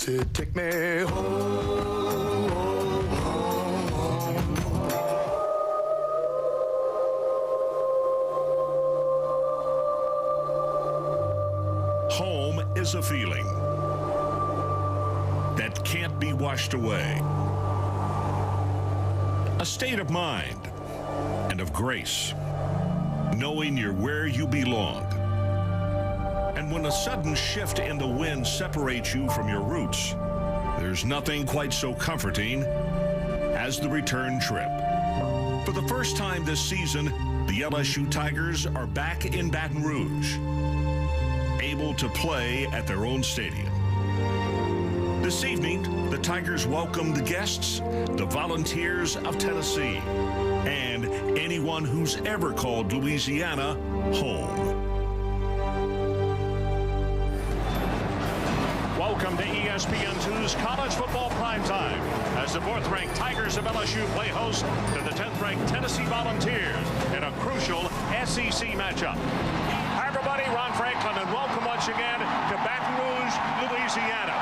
said, take me home, home, home. Home is a feeling that can't be washed away. A state of mind and of grace, knowing you're where you belong. And when a sudden shift in the wind separates you from your roots, there's nothing quite so comforting as the return trip. For the first time this season, the LSU Tigers are back in Baton Rouge, able to play at their own stadium. This evening, the Tigers welcome the guests, the Volunteers of Tennessee, and anyone who's ever called Louisiana home. Welcome to ESPN2's College Football Primetime as the 4th-ranked Tigers of LSU play host to the 10th-ranked Tennessee Volunteers in a crucial SEC matchup. Hi, everybody. Ron Franklin, and welcome once again to Baton Rouge, Louisiana.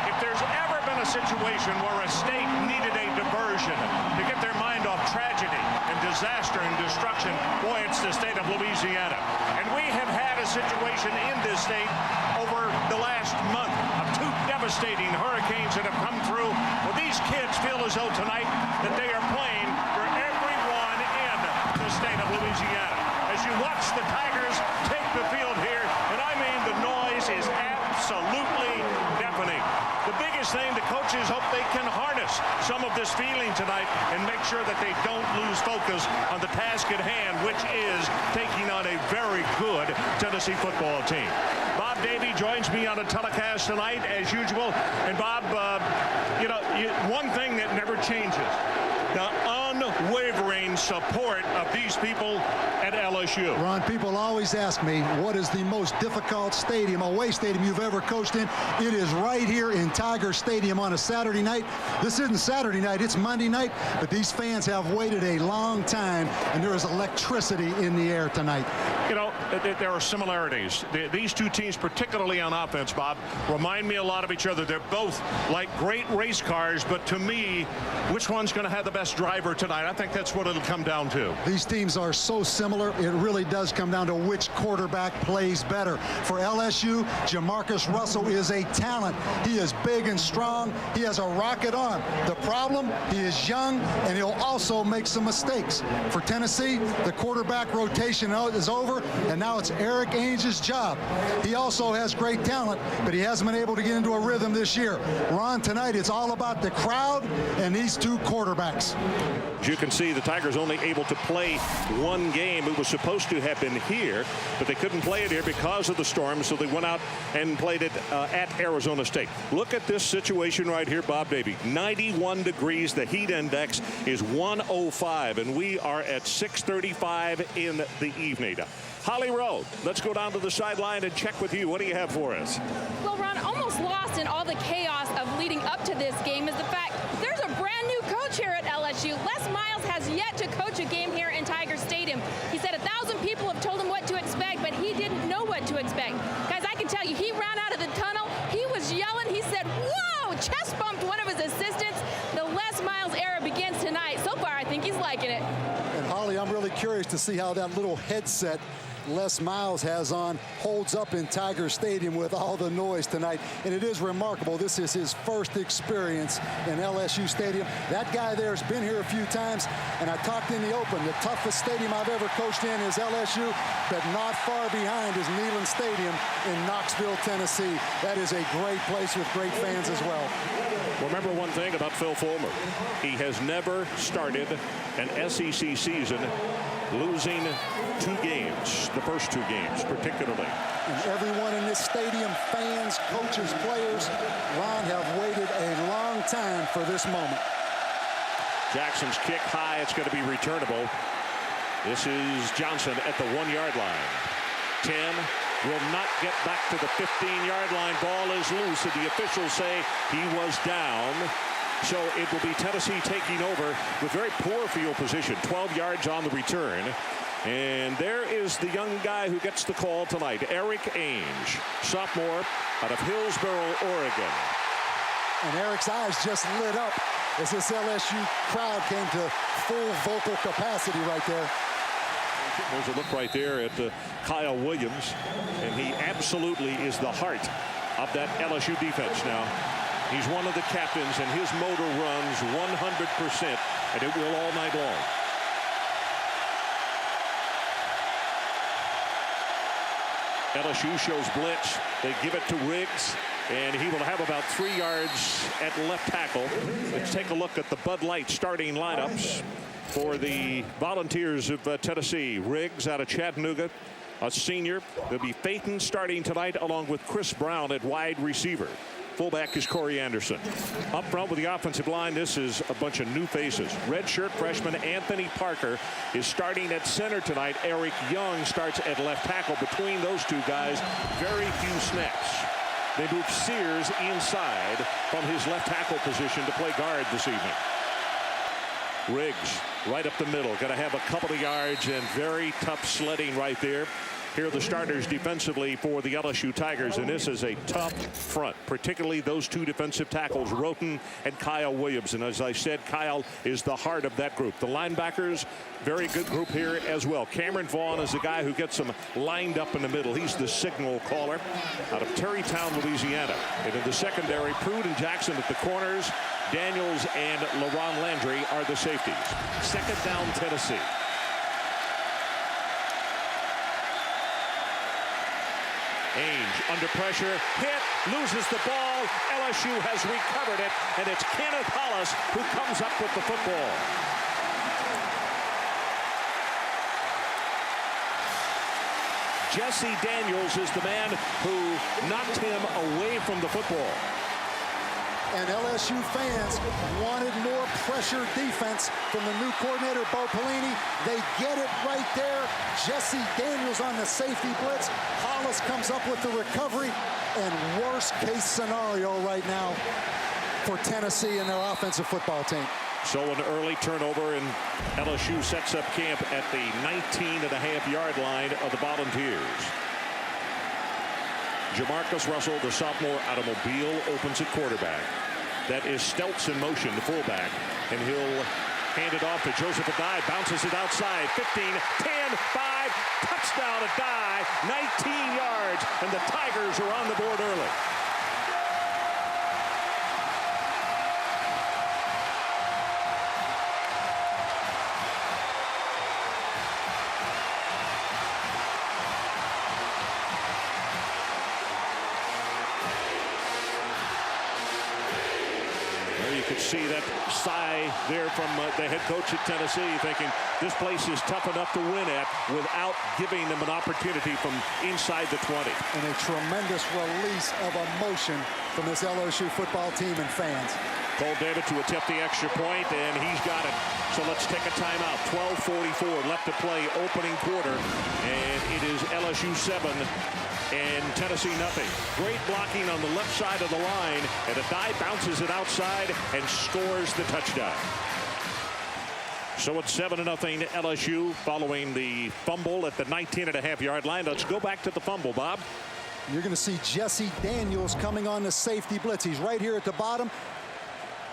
If there's ever been a situation where a state needed a diversion to get their mind off tragedy and disaster and destruction, boy, it's the state of Louisiana. And we have had a situation in this state over the last month of 2 devastating hurricanes that have come through. Well, these kids feel as though tonight that they are playing for everyone in the state of Louisiana. As you watch the Tigers take the field here, and I mean the noise is absolutely deafening. The biggest thing, the coaches hope they can harness some of this feeling tonight and make sure that they don't lose focus on the task at hand, which is taking on a very good Tennessee football team. Bob Davie joins me on a telecast tonight, as usual. And Bob, one thing that never changes, the unwavering support of these people at LSU. Ron, people always ask me, what is the most difficult stadium, away stadium you've ever coached in? It is right here in Tiger Stadium on a Saturday night. This isn't Saturday night, it's Monday night, but these fans have waited a long time, and there is electricity in the air tonight. You know, there are similarities. These two teams, particularly on offense, Bob, remind me a lot of each other. They're both like great race cars, but to me, which one's going to have the best driver tonight? I think that's what it'll come down to. These teams are so similar, it really does come down to which quarterback plays better. For LSU, Jamarcus Russell is a talent. He is big and strong. He has a rocket arm. The problem, he is young, and he'll also make some mistakes. For Tennessee, the quarterback rotation is over, and now it's Erik Ainge's job. He also has great talent, but he hasn't been able to get into a rhythm this year. Ron, tonight it's all about the crowd and these two quarterbacks. As you can see, the Tigers only able to play one game. It was supposed to have been here, but they couldn't play it here because of the storm, so they went out and played it at Arizona State. Look at this situation right here, Bob Davie. 91 degrees. The heat index is 105, and we are at 6:35 in the evening. Holly Rowe, let's go down to the sideline and check with you. What do you have for us? Well, Ron, almost lost in all the chaos of leading up to this game is the fact there's a brand new coach here at LSU. Les Miles has yet to coach a game here in Tiger Stadium. He said 1,000 people have told him what to expect, but he didn't know what to expect. Guys, I can tell you, he ran out of the tunnel. He was yelling. He said, whoa, chest bumped one of his assistants. The Les Miles era begins tonight. So far, I think he's liking it. And Holly, I'm really curious to see how that little headset Les Miles has on holds up in Tiger Stadium with all the noise tonight. And it is remarkable. This is his first experience in LSU Stadium. That guy there has been here a few times, and I talked in the open. The toughest stadium I've ever coached in is LSU, but not far behind is Neyland Stadium in Knoxville, Tennessee. That is a great place with great fans as well. Remember one thing about Phil Fulmer. He has never started an SEC season losing 2 games, the first 2 games particularly. And everyone in this stadium, fans, coaches, players, Ron, have waited a long time for this moment. Jackson's kick high. It's going to be returnable. This is Johnson at the 1-yard line. 10 will not get back to the 15-yard line. Ball is loose, and the officials say he was down. So it will be Tennessee taking over with very poor field position. 12 yards on the return. And there is the young guy who gets the call tonight, Erik Ainge, sophomore out of Hillsboro, Oregon. And Erik's eyes just lit up as this LSU crowd came to full vocal capacity right there. There's a look right there at Kyle Williams, and he absolutely is the heart of that LSU defense now. He's one of the captains, and his motor runs 100%, and it will all night long. LSU shows blitz. They give it to Riggs, and he will have about 3 yards at left tackle. Let's take a look at the Bud Light starting lineups for the Volunteers of Tennessee. Riggs out of Chattanooga, a senior. There'll be Phaeton starting tonight along with Chris Brown at wide receiver. Fullback is Corey Anderson. Up front with the offensive line, this is a bunch of new faces. Redshirt freshman Anthony Parker is starting at center tonight. Eric Young starts at left tackle. Between those two guys, very few snaps. They move Sears inside from his left tackle position to play guard this evening. Riggs right up the middle. Going to have a couple of yards and very tough sledding right there. Here are the starters defensively for the LSU Tigers, and this is a tough front, particularly those two defensive tackles, Roten and Kyle Williams. And as I said, Kyle is the heart of that group. The linebackers, very good group here as well. Cameron Vaughn is the guy who gets them lined up in the middle. He's the signal caller out of Terrytown, Louisiana. And in the secondary, Prude and Jackson at the corners. Daniels and LaRon Landry are the safeties. Second down, Tennessee. Ainge under pressure, hit, loses the ball. LSU has recovered it, and it's Kenneth Hollis who comes up with the football. Jesse Daniels is the man who knocked him away from the football. And LSU fans wanted more pressure defense from the new coordinator, Bo Pelini. They get it right there. Jesse Daniels on the safety blitz. Hollis comes up with the recovery. And worst case scenario right now for Tennessee and their offensive football team. So an early turnover, and LSU sets up camp at the 19.5-yard line of the Volunteers. Jamarcus Russell, the sophomore out of Mobile, opens at quarterback. That is Steltz in motion, the fullback, and he'll hand it off to Joseph Addai. Bounces it outside. 15, 10, 5, touchdown Addai, 19 yards, and the Tigers are on the board early. Could see that sigh there from the head coach at Tennessee, thinking this place is tough enough to win at without giving them an opportunity from inside the 20. And a tremendous release of emotion from this LSU football team and fans. Cole David to attempt the extra point, and he's got it. So let's take a timeout. 12:44 left to play, opening quarter, and it is LSU 7 and Tennessee nothing. Great blocking on the left side of the line, and Addai bounces it outside and scores the touchdown. So it's 7-0 LSU following the fumble at the 19.5-yard line. Let's go back to the fumble, Bob. You're going to see Jesse Daniels coming on the safety blitz. He's right here at the bottom.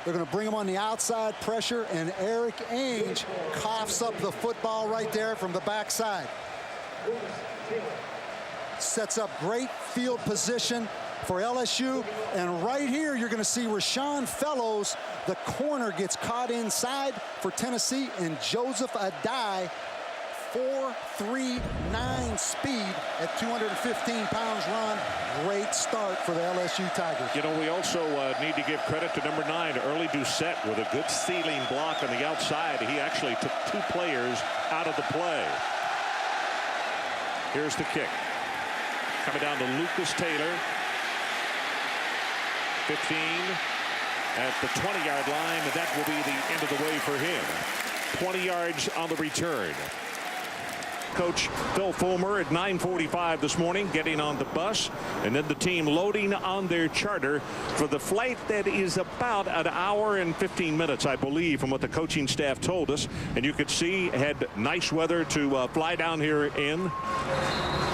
They're going to bring him on the outside pressure, and Erik Ainge coughs up the football right there from the backside. Sets up great field position for LSU, and right here you're going to see Rashawn Fellows, the corner, gets caught inside for Tennessee, and Joseph Addai, 4.39 speed at 215 pounds run. Great start for the LSU Tigers. You know, we also need to give credit to number 9, Early Doucette, with a good ceiling block on the outside. He actually took 2 players out of the play. Here's the kick. Coming down to Lucas Taylor. 15 at the 20-yard line, and that will be the end of the way for him. 20 yards on the return. Coach Phil Fulmer at 9:45 this morning, getting on the bus, and then the team loading on their charter for the flight that is about an hour and 15 minutes, I believe, from what the coaching staff told us. And you could see had nice weather to fly down here in.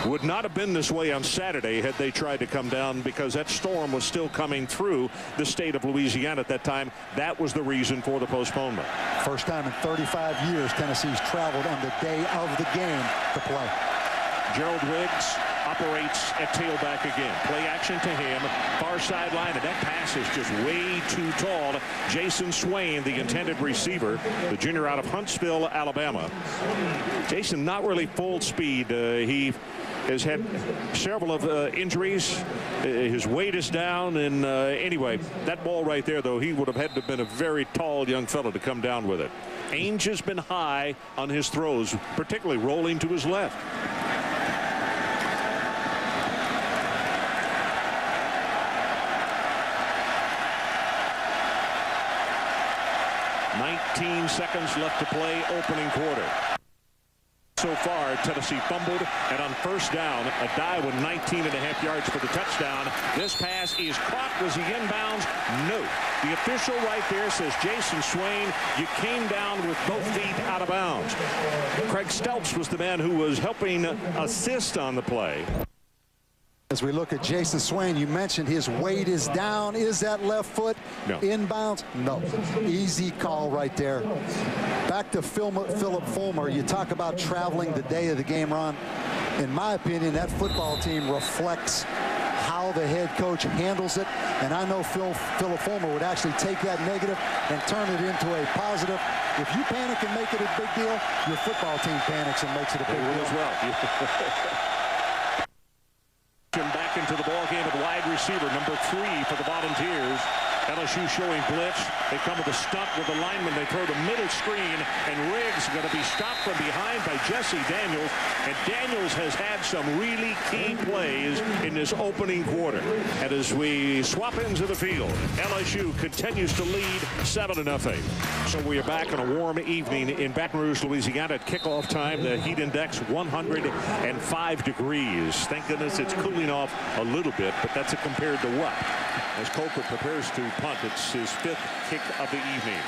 Would not have been this way on Saturday had they tried to come down, because that storm was still coming through the state of Louisiana at that time. That was the reason for the postponement. First time in 35 years Tennessee's traveled on the day of the game to play. Gerald Riggs operates at tailback again. Play action to him. Far sideline, and that pass is just way too tall. Jason Swain, the intended receiver, the junior out of Huntsville, Alabama. Jason not really full speed. He has had several of injuries. His weight is down, and anyway, that ball right there, though, he would have had to have been a very tall young fellow to come down with it. Ainge has been high on his throws, particularly rolling to his left. 19 seconds left to play, opening quarter. So far, Tennessee fumbled, and on first down, Addai with 19.5 yards for the touchdown. This pass is caught. Was he inbounds? No. The official right there says, Jason Swain, you came down with both feet out of bounds. Craig Stelps was the man who was helping assist on the play. As we look at Jason Swain, you mentioned his weight is down. Is that left foot inbounds? No. Easy call right there. Back to Philip Fulmer. You talk about traveling the day of the game, Ron. In my opinion, that football team reflects how the head coach handles it. And I know Philip Fulmer would actually take that negative and turn it into a positive. If you panic and make it a big deal, your football team panics and makes it a big deal as well. Back into the ball game at wide receiver, number 3 for the Volunteers. LSU showing blitz. They come with a stunt with the lineman. They throw the middle screen, and Riggs going to be stopped from behind by Jesse Daniels. And Daniels has had some really key plays in this opening quarter. And as we swap into the field, LSU continues to lead 7-0. So we are back on a warm evening in Baton Rouge, Louisiana. At kickoff time, the heat index 105 degrees. Thank goodness it's cooling off a little bit, but that's compared to what? As Colquitt prepares to punt, it's his 5th kick of the evening.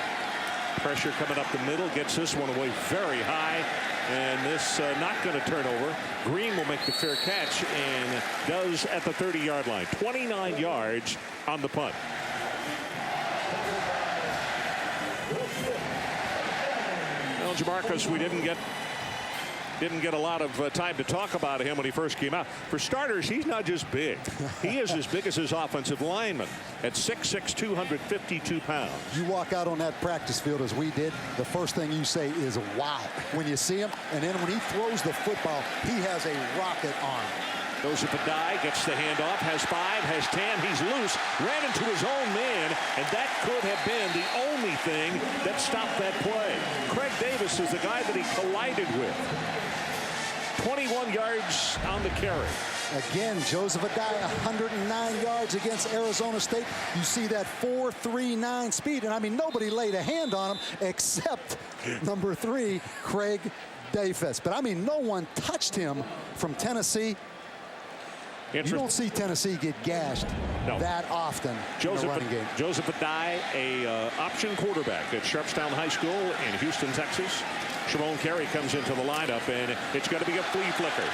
Pressure coming up the middle, gets this one away very high, and this not going to turn over. Green will make the fair catch and does at the 30-yard line. 29 yards on the punt. Well, Jamarcus, we didn't get a lot of time to talk about him when he first came out. For starters, he's not just big. He is as big as his offensive lineman at 6'6", 252 pounds. You walk out on that practice field as we did, the first thing you say is, wow, when you see him. And then when he throws the football, he has a rocket arm. Goes up Addai, gets the handoff, has 5, has 10, he's loose, ran into his own man, and that could have been the only thing that stopped that play. Craig Davis is the guy that he collided with. 21 yards on the carry. Again, Joseph Addai, 109 yards against Arizona State. You see that 4.39 speed, and I mean, nobody laid a hand on him except number 3, Craig Davis. But I mean, no one touched him from Tennessee. You don't see Tennessee get gashed that often in the running game. Joseph Addai, a option quarterback at Sharpstown High School in Houston, Texas. Sharon Carey comes into the lineup, and it's going to be a flea flicker.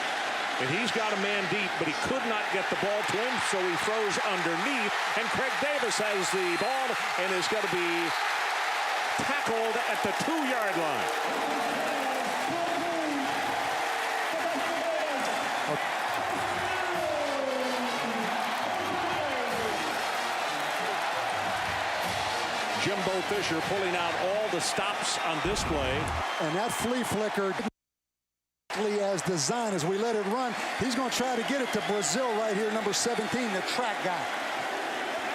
And he's got a man deep, but he could not get the ball to him, so he throws underneath. And Craig Davis has the ball and is going to be tackled at the 2-yard line. Jimbo Fisher pulling out all the stops on display. And that flea flicker as designed. As we let it run, he's going to try to get it to Brazil right here, number 17, the track guy.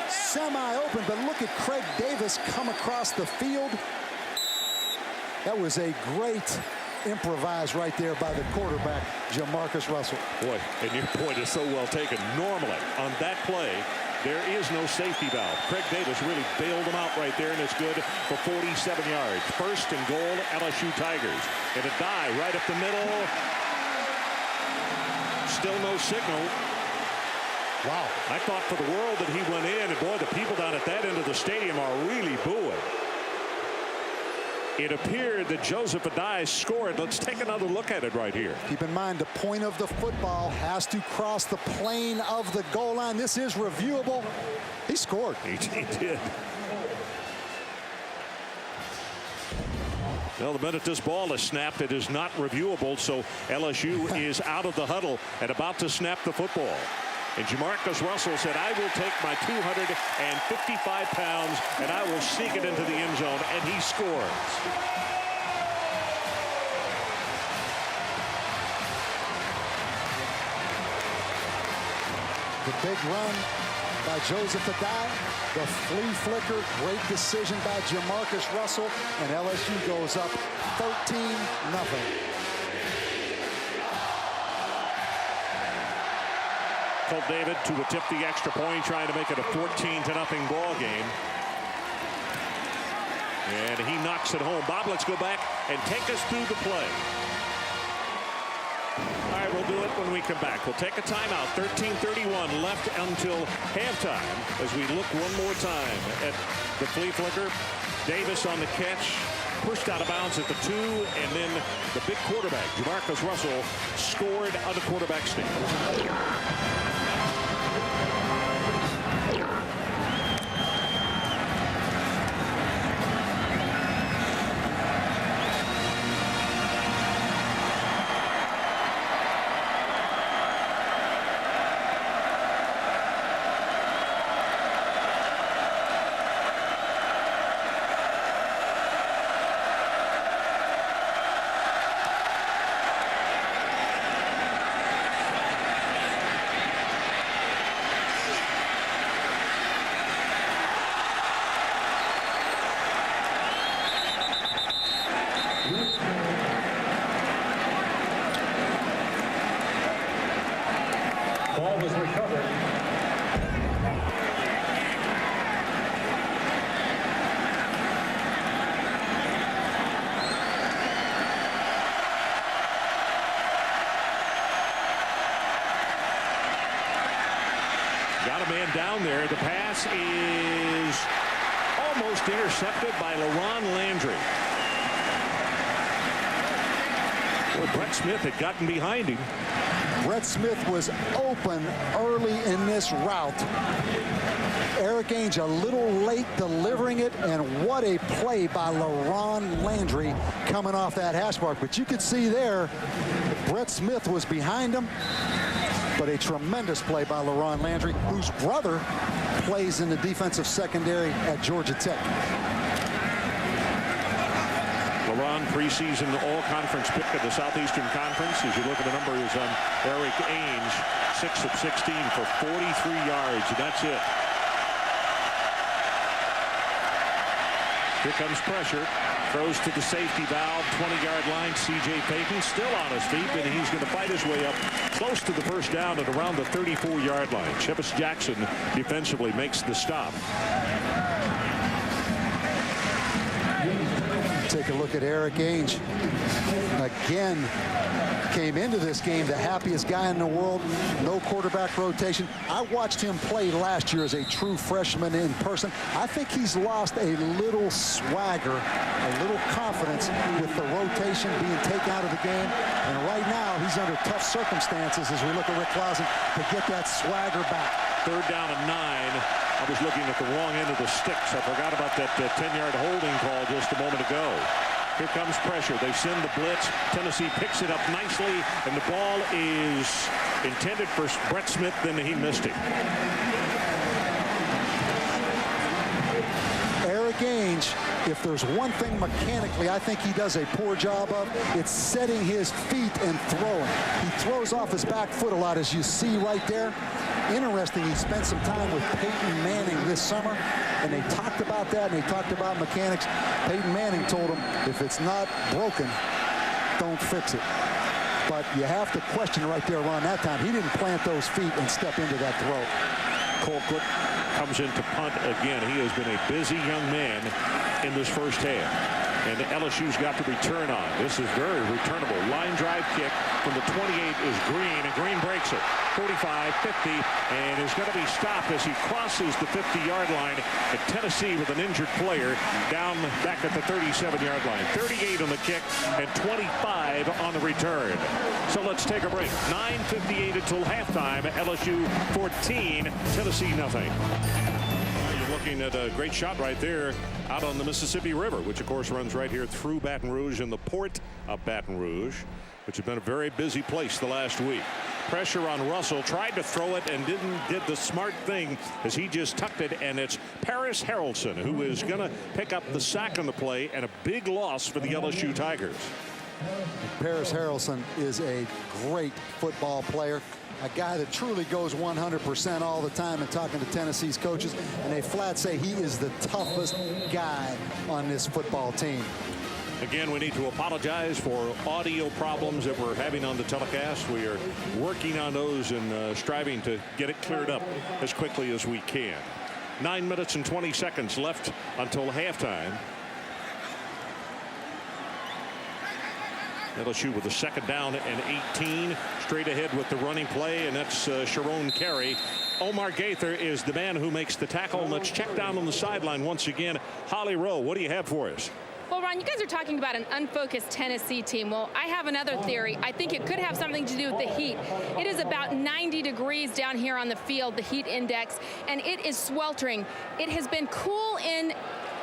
Semi-open, but look at Craig Davis come across the field. That was a great improvise right there by the quarterback, Jamarcus Russell. Boy, and your point is so well taken. Normally, on that play, there is no safety valve. Craig Davis really bailed him out right there, and it's good for 47 yards. First and goal, LSU Tigers. And Addai right up the middle. Still no signal. Wow. I thought for the world that he went in, and boy, the people down at that end of the stadium are really booing. It appeared that Joseph Addai scored. Let's take another look at it right here. Keep in mind, the point of the football has to cross the plane of the goal line. This is reviewable. He scored. He did. Well, the minute this ball is snapped, it is not reviewable, so LSU is out of the huddle and about to snap the football. And Jamarcus Russell said, I will take my 255 pounds and I will sneak it into the end zone, and he scores. The big run by Joseph Addai. The flea flicker, great decision by Jamarcus Russell, and LSU goes up 13-0. Colt David to attempt the extra point, trying to make it a 14-0 ball game. And he knocks it home. Bob, let's go back and take us through the play. All right, we'll do it when we come back. We'll take a timeout. 13:31 left until halftime as we look one more time at the flea flicker. Davis on the catch, pushed out of bounds at the 2, and then the big quarterback, Jamarcus Russell, scored on the quarterback sneak. Ball was recovered. Got a man down there. The pass is almost intercepted by LaRon Landry. Well, Brett Smith had gotten behind him. Brett Smith was open early in this route. Erik Ainge a little late delivering it, and what a play by LaRon Landry coming off that hash mark. But you could see there, Brett Smith was behind him, but a tremendous play by LaRon Landry, whose brother plays in the defensive secondary at Georgia Tech. LaRon, preseason all-conference pick of the Southeastern Conference. As you look at the numbers on Erik Ainge, 6 of 16 for 43 yards, and that's it. Here comes pressure. Throws to the safety valve, 20-yard line. C.J. Payton still on his feet, and he's going to fight his way up close to the first down at around the 34-yard line. Chipus Jackson defensively makes the stop. Take a look at Erik Ainge. Again, came into this game the happiest guy in the world. No quarterback rotation. I watched him play last year as a true freshman in person. I think he's lost a little swagger, a little confidence with the rotation being taken out of the game. And right now, he's under tough circumstances as we look at Rick Clausen to get that swagger back. 3rd down and 9. I was looking at the wrong end of the sticks. I forgot about that 10-yard holding call just a moment ago. Here comes pressure. They send the blitz. Tennessee picks it up nicely, and the ball is intended for Brett Smith, then he missed it. Erik Ainge, if there's one thing mechanically I think he does a poor job of, it's setting his feet and throwing. He throws off his back foot a lot, as you see right there. Interesting, he spent some time with Peyton Manning this summer, and they talked about that, and they talked about mechanics. Peyton Manning told him, if it's not broken, don't fix it. But you have to question right there around that time. He didn't plant those feet and step into that throw. Colquitt comes in to punt again. He has been a busy young man in this first half. And LSU's got the return on. This is very returnable. Line drive kick from the 28 is Green, and Green breaks it. 45, 50, and is going to be stopped as he crosses the 50-yard line. And Tennessee with an injured player down back at the 37-yard line. 38 on the kick and 25 on the return. So let's take a break. 9:58 until halftime. LSU 14, Tennessee nothing. Looking at a great shot right there out on the Mississippi River, which of course runs right here through Baton Rouge and the port of Baton Rouge, which has been a very busy place the last week. Pressure on Russell, tried to throw it and did the smart thing as he just tucked it, and it's Paris Harrelson who is going to pick up the sack on the play, and a big loss for the LSU Tigers. Paris Harrelson is a great football player, a guy that truly goes 100% all the time. And talking to Tennessee's coaches, and they flat say he is the toughest guy on this football team. Again, we need to apologize for audio problems that we're having on the telecast. We are working on those and striving to get it cleared up as quickly as we can. 9 minutes and 20 seconds left until halftime. LSU with a second down and 18, straight ahead with the running play, and that's Sharon Carey. Omar Gaither is the man who makes the tackle. And let's check down on the sideline once again. Holly Rowe, what do you have for us? Well, Ron, you guys are talking about an unfocused Tennessee team. Well, I have another theory. I think it could have something to do with the heat. It is about 90 degrees down here on the field, the heat index, and it is sweltering. It has been cool in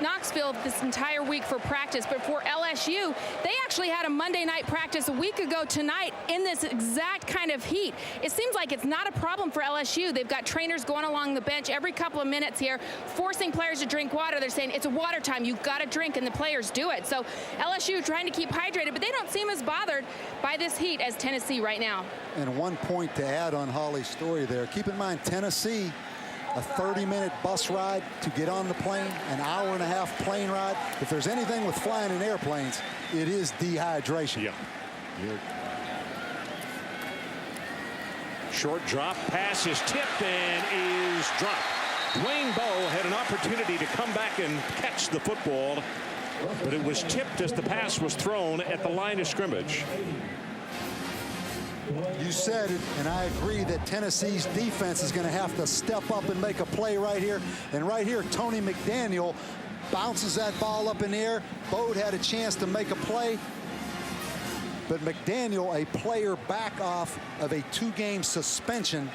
Knoxville this entire week for practice, but for LSU, they actually had a Monday night practice a week ago tonight in this exact kind of heat. It seems like it's not a problem for LSU. They've got trainers going along the bench every couple of minutes here, forcing players to drink water. They're saying it's water time, you've got to drink, and the players do it. So LSU trying to keep hydrated, but they don't seem as bothered by this heat as Tennessee right now. And one point to add on Holly's story there, keep in mind Tennessee, a 30-minute bus ride to get on the plane, an hour-and-a-half plane ride. If there's anything with flying in airplanes, it is dehydration. Yeah. Short drop, pass is tipped and is dropped. Dwayne Bowe had an opportunity to come back and catch the football, but it was tipped as the pass was thrown at the line of scrimmage. You said it, and I agree that Tennessee's defense is going to have to step up and make a play right here. And right here, Tony McDaniel bounces that ball up in the air. Bode had a chance to make a play, but McDaniel, a player back off of a 2-game suspension,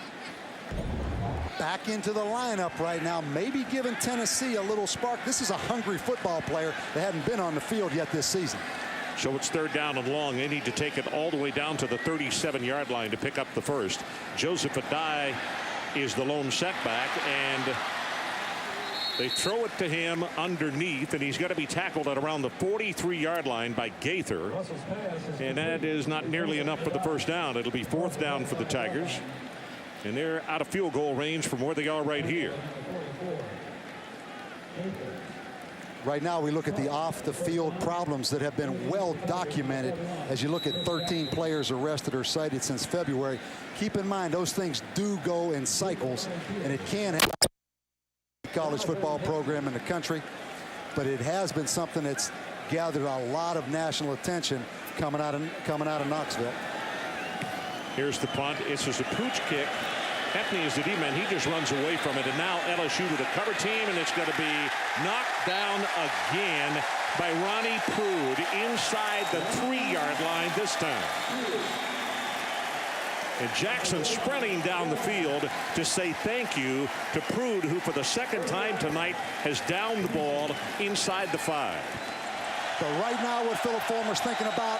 back into the lineup right now, maybe giving Tennessee a little spark. This is a hungry football player that hadn't been on the field yet this season. So it's third down and long. They need to take it all the way down to the 37-yard line to pick up the first. Joseph Addai is the lone setback, and they throw it to him underneath, and he's going to be tackled at around the 43-yard line by Gaither. And that is not nearly enough for the first down. It'll be fourth down for the Tigers, and they're out of field goal range from where they are right here. Right now, we look at the off-the-field problems that have been well documented. As you look at 13 players arrested or cited since February, keep in mind those things do go in cycles, and it can happen in the college football program in the country. But it has been something that's gathered a lot of national attention coming out of Knoxville. Here's the punt. It's just a pooch kick. Hefney is the D-man. He just runs away from it. And now LSU with a cover team, and it's going to be knocked down again by Ronnie Prude inside the 3-yard line this time. And Jackson sprinting down the field to say thank you to Prude, who for the second time tonight has downed the ball inside the 5. But right now what Philip Fulmer's thinking about,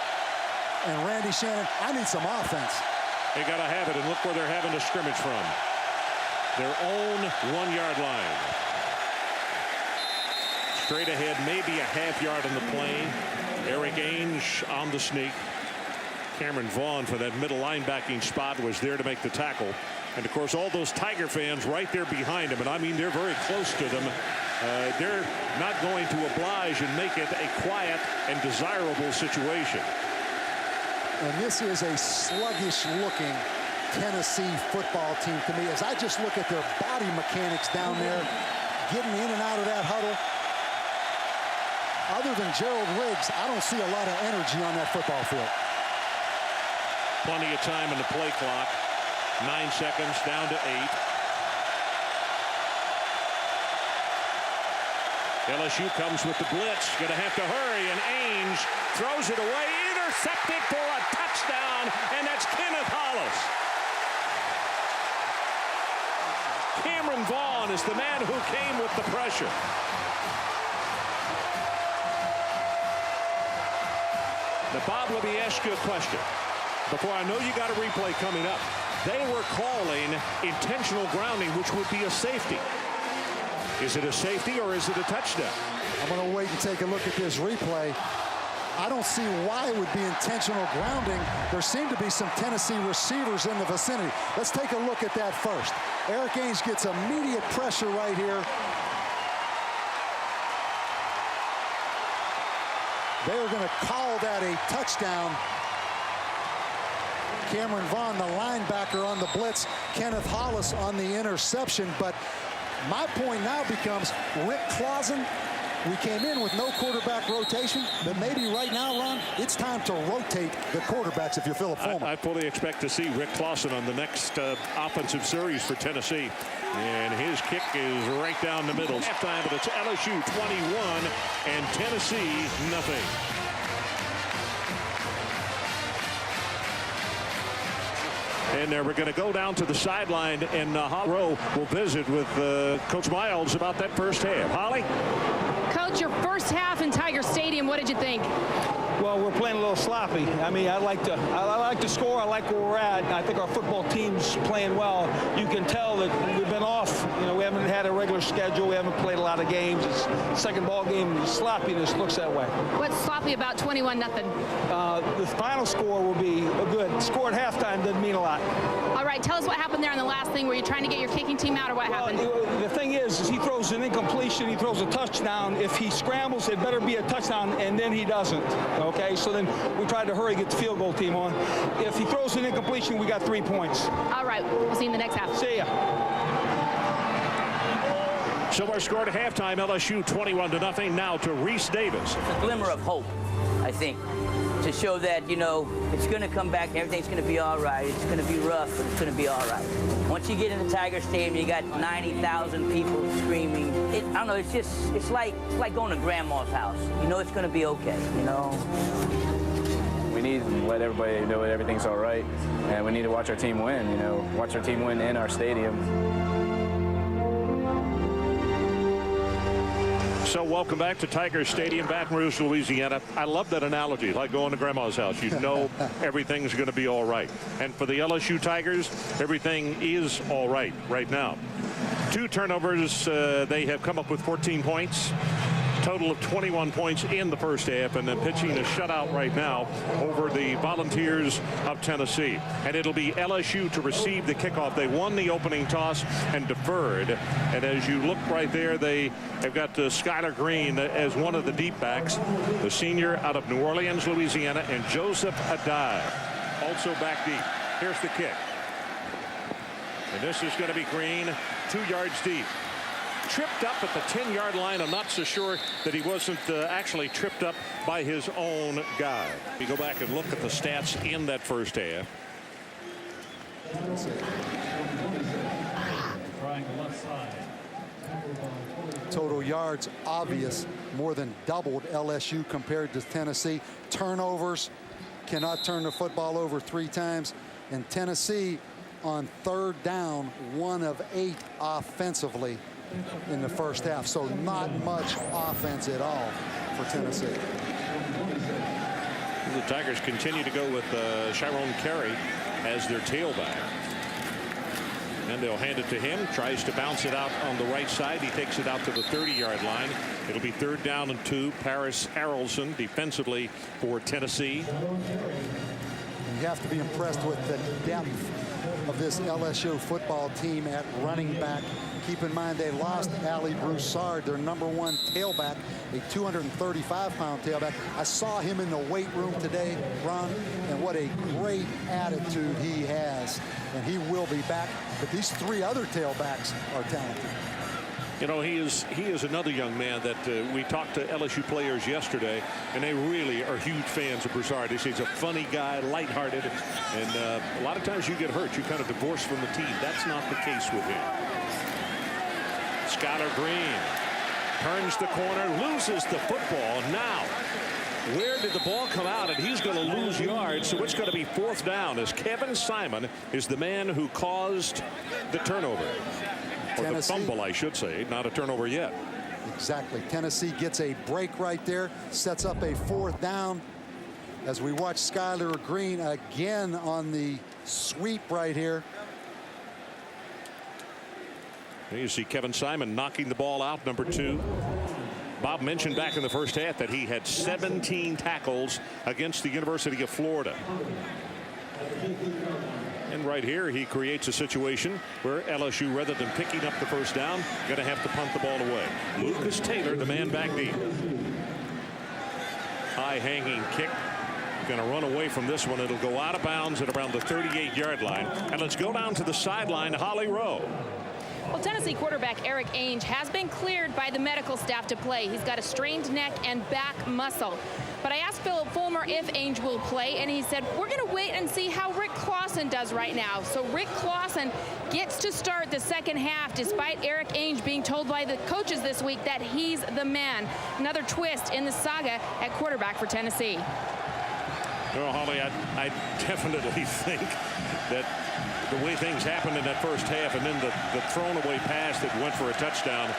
and Randy Shannon, I need some offense. They got to have it, and look where they're having to scrimmage from. Their own 1-yard line. Straight ahead, maybe a half-yard on the plane. Erik Ainge on the sneak. Cameron Vaughn for that middle linebacking spot was there to make the tackle. And, of course, all those Tiger fans right there behind him. And, I mean, they're very close to them. They're not going to oblige and make it a quiet and desirable situation. And this is a sluggish-looking Tennessee football team to me. As I just look at their body mechanics down there, getting in and out of that huddle. Other than Gerald Riggs, I don't see a lot of energy on that football field. Plenty of time in the play clock. 9 seconds down to 8. LSU comes with the blitz. Going to have to hurry, and Ainge throws it away. Intercepted for a touchdown, and that's Kenneth Hollis. Cameron Vaughn is the man who came with the pressure. Now, Bob, let me ask you a question. Before I know you got a replay coming up. They were calling intentional grounding, which would be a safety. Is it a safety or is it a touchdown? I'm going to wait and take a look at this replay. I don't see why it would be intentional grounding. There seem to be some Tennessee receivers in the vicinity. Let's take a look at that first. Erik Ainge gets immediate pressure right here. They are going to call that a touchdown. Cameron Vaughn, the linebacker, on the blitz. Kenneth Hollis on the interception. But my point now becomes Rick Clausen. We came in with no quarterback rotation, but maybe right now, Ron, it's time to rotate the quarterbacks if you're Philip Fulmer. I fully expect to see Rick Clausen on the next offensive series for Tennessee. And his kick is right down the middle. Halftime, but it's LSU 21 and Tennessee nothing. And we're going to go down to the sideline, and Rowe will visit with Coach Miles about that first half. Holly? Coach, your first half in Tiger Stadium, what did you think? Well, we're playing a little sloppy. I mean, I like to score. I like where we're at. I think our football team's playing well. You can tell that we've been off. You know, we haven't had a regular schedule. We haven't played a lot of games. It's second ball game. Sloppiness looks that way. What's sloppy about 21-0? The final score will be a good score at halftime. Doesn't mean a lot. All right, tell us what happened there in the last thing. Were you trying to get your kicking team out, or what happened? The thing is he throws an incompletion. He throws a touchdown. If he scrambles, it better be a touchdown, and then he doesn't. Okay, so then we tried to hurry, get the field goal team on. If he throws an incompletion, we got 3 points. All right, we'll see you in the next half. See ya. So our score at halftime, LSU 21-0. Now to Reese Davis. It's a glimmer of hope, I think, to show that, you know, it's going to come back. Everything's going to be all right. It's going to be rough, but it's going to be all right. Once you get into Tiger Stadium, you got 90,000 people screaming. I don't know. It's like going to grandma's house. You know, it's going to be okay. You know. We need to let everybody know that everything's all right, and we need to watch our team win. You know, watch our team win in our stadium. So welcome back to Tiger Stadium, Baton Rouge, Louisiana. I love that analogy, like going to grandma's house. You know everything's going to be all right. And for the LSU Tigers, everything is all right now. 2 turnovers. They have come up with 14 points. Total of 21 points in the first half, and then pitching a shutout right now over the Volunteers of Tennessee. And it'll be LSU to receive the kickoff. They won the opening toss and deferred. And as you look right there, they have got Skylar Green as one of the deep backs, the senior out of New Orleans, Louisiana, and Joseph Addai also back deep. Here's the kick. And this is going to be Green, 2 yards deep. Tripped up at the 10-yard line. I'm not so sure that he wasn't actually tripped up by his own guy. We go back and look at the stats in that first half. Total yards, obvious, more than doubled LSU compared to Tennessee. Turnovers, cannot turn the football over 3 times. And Tennessee on 3rd down, 1 of 8 offensively in the first half. So not much offense at all for Tennessee. The Tigers continue to go with Chiron Carey as their tailback. And they'll hand it to him. Tries to bounce it out on the right side. He takes it out to the 30-yard line. It'll be 3rd down and 2. Paris Harrelson defensively for Tennessee. You have to be impressed with the depth of this LSU football team at running back. Keep in mind they lost Ali Broussard, their #1 tailback, a 235-pound tailback. I saw him in the weight room today, Ron, and what a great attitude he has. And he will be back. But these 3 other tailbacks are talented. You know, he is another young man that we talked to LSU players yesterday, and they really are huge fans of Broussard. They say he's a funny guy, lighthearted, and a lot of times you get hurt, you kind of divorce from the team. That's not the case with him. Skylar Green turns the corner, loses the football. Now, where did the ball come out? And he's going to lose yards, so it's going to be 4th down as Kevin Simon is the man who caused the turnover. Or the fumble, I should say, not a turnover yet. Exactly. Tennessee gets a break right there, sets up a 4th down as we watch Skylar Green again on the sweep right here. There you see Kevin Simon knocking the ball out, number 2. Bob mentioned back in the first half that he had 17 tackles against the University of Florida. And right here, he creates a situation where LSU, rather than picking up the first down, going to have to punt the ball away. Lucas Taylor, the man back deep. High hanging kick. Going to run away from this one. It'll go out of bounds at around the 38-yard line. And let's go down to the sideline, Holly Rowe. Well, Tennessee quarterback Erik Ainge has been cleared by the medical staff to play. He's got a strained neck and back muscle. But I asked Philip Fulmer if Ainge will play, and he said, we're going to wait and see how Rick Clausen does right now. So Rick Clausen gets to start the second half, despite Erik Ainge being told by the coaches this week that he's the man. Another twist in the saga at quarterback for Tennessee. Well, Holly, I definitely think that the way things happened in that first half, and then the thrown away pass that went for a touchdown,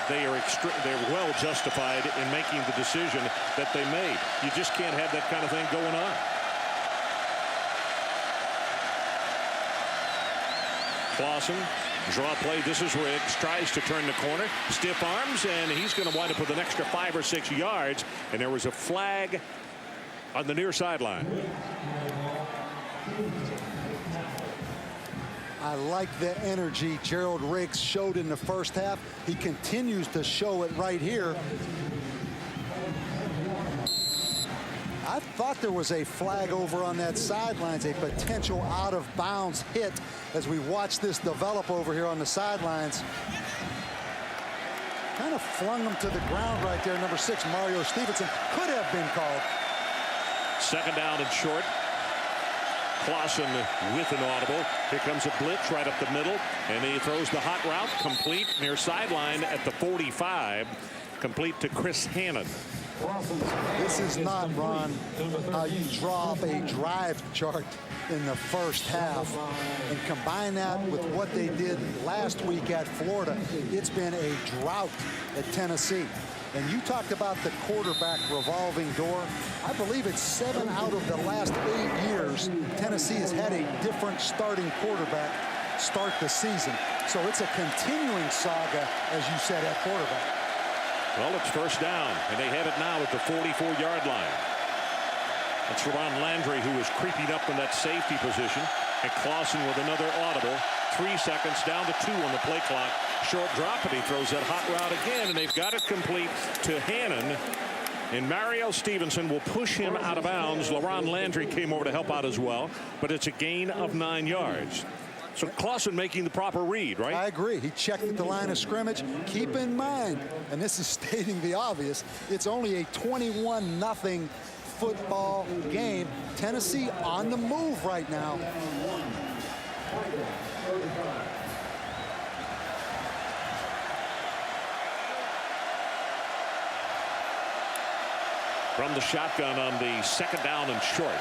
they're well justified in making the decision that they made. You just can't have that kind of thing going on. Clausen, draw play. This is Riggs, tries to turn the corner, stiff arms, and he's going to wind up with an extra 5 or 6 yards. And there was a flag on the near sideline. I like the energy Gerald Riggs showed in the first half. He continues to show it right here. I thought there was a flag over on that sidelines, a potential out of bounds hit as we watch this develop over here on the sidelines. Kind of flung him to the ground right there. Number 6, Mario Stevenson, could have been called. Second down and short. Clausen with an audible. Here comes a blitz right up the middle, and he throws the hot route complete near sideline at the 45, complete to Chris Hannon. This is not, Ron, how you draw up a drive chart in the first half and combine that with what they did last week at Florida. It's been a drought at Tennessee. And you talked about the quarterback revolving door. I believe it's 7 out of the last 8 years Tennessee has had a different starting quarterback start the season. So it's a continuing saga, as you said, at quarterback. Well, it's first down, and they have it now at the 44-yard line. It's Ron Landry who is creeping up in that safety position, and Clausen with another audible. 3 seconds, down to 2 on the play clock. Short drop, and he throws that hot route again, and they've got it complete to Hannon. And Mario Stevenson will push him out of bounds. LaRon Landry came over to help out as well, but it's a gain of 9 yards. So Clausen making the proper read, right? I agree. He checked at the line of scrimmage. Keep in mind, and this is stating the obvious, it's only a 21-0 football game. Tennessee on the move right now. From the shotgun on the second down and short.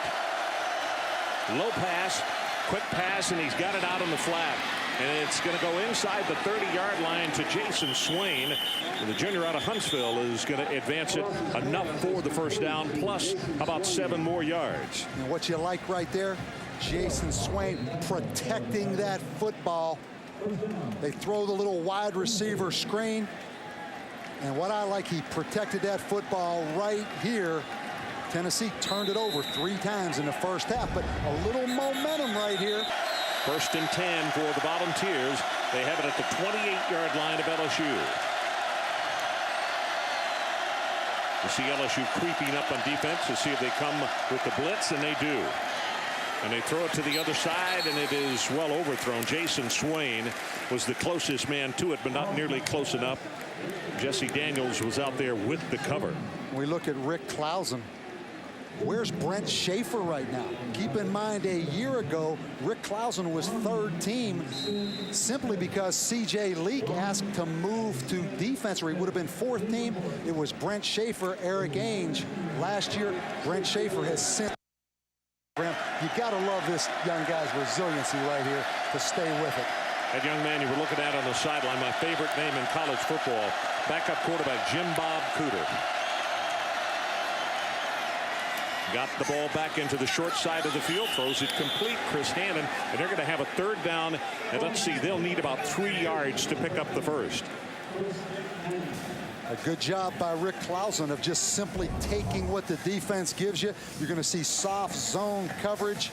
Low pass, quick pass, and he's got it out on the flat. And it's going to go inside the 30-yard line to Jason Swain. And the junior out of Huntsville is going to advance it enough for the first down, plus about 7 more yards. And what you like right there, Jason Swain protecting that football. They throw the little wide receiver screen. And what I like, he protected that football right here. Tennessee turned it over 3 times in the first half, but a little momentum right here. First and 10 for the Volunteers. They have it at the 28-yard line of LSU. You see LSU creeping up on defense to see if they come with the blitz, and they do. And they throw it to the other side, and it is well overthrown. Jason Swain was the closest man to it, but not nearly close enough. Jesse Daniels was out there with the cover. We look at Rick Clausen. Where's Brent Schaefer right now? Keep in mind, a year ago, Rick Clausen was third team simply because C.J. Leak asked to move to defense, or he would have been fourth team. It was Brent Schaefer, Erik Ainge. Last year, Brent Schaefer has since. You got to love this young guy's resiliency right here to stay with it. That young man you were looking at on the sideline, my favorite name in college football, backup quarterback Jim Bob Cooter. Got the ball back into the short side of the field, throws it complete. Chris Hannon, and they're going to have a third down. And let's see, they'll need about 3 yards to pick up the first. A good job by Rick Clausen of just simply taking what the defense gives you. You're going to see soft zone coverage.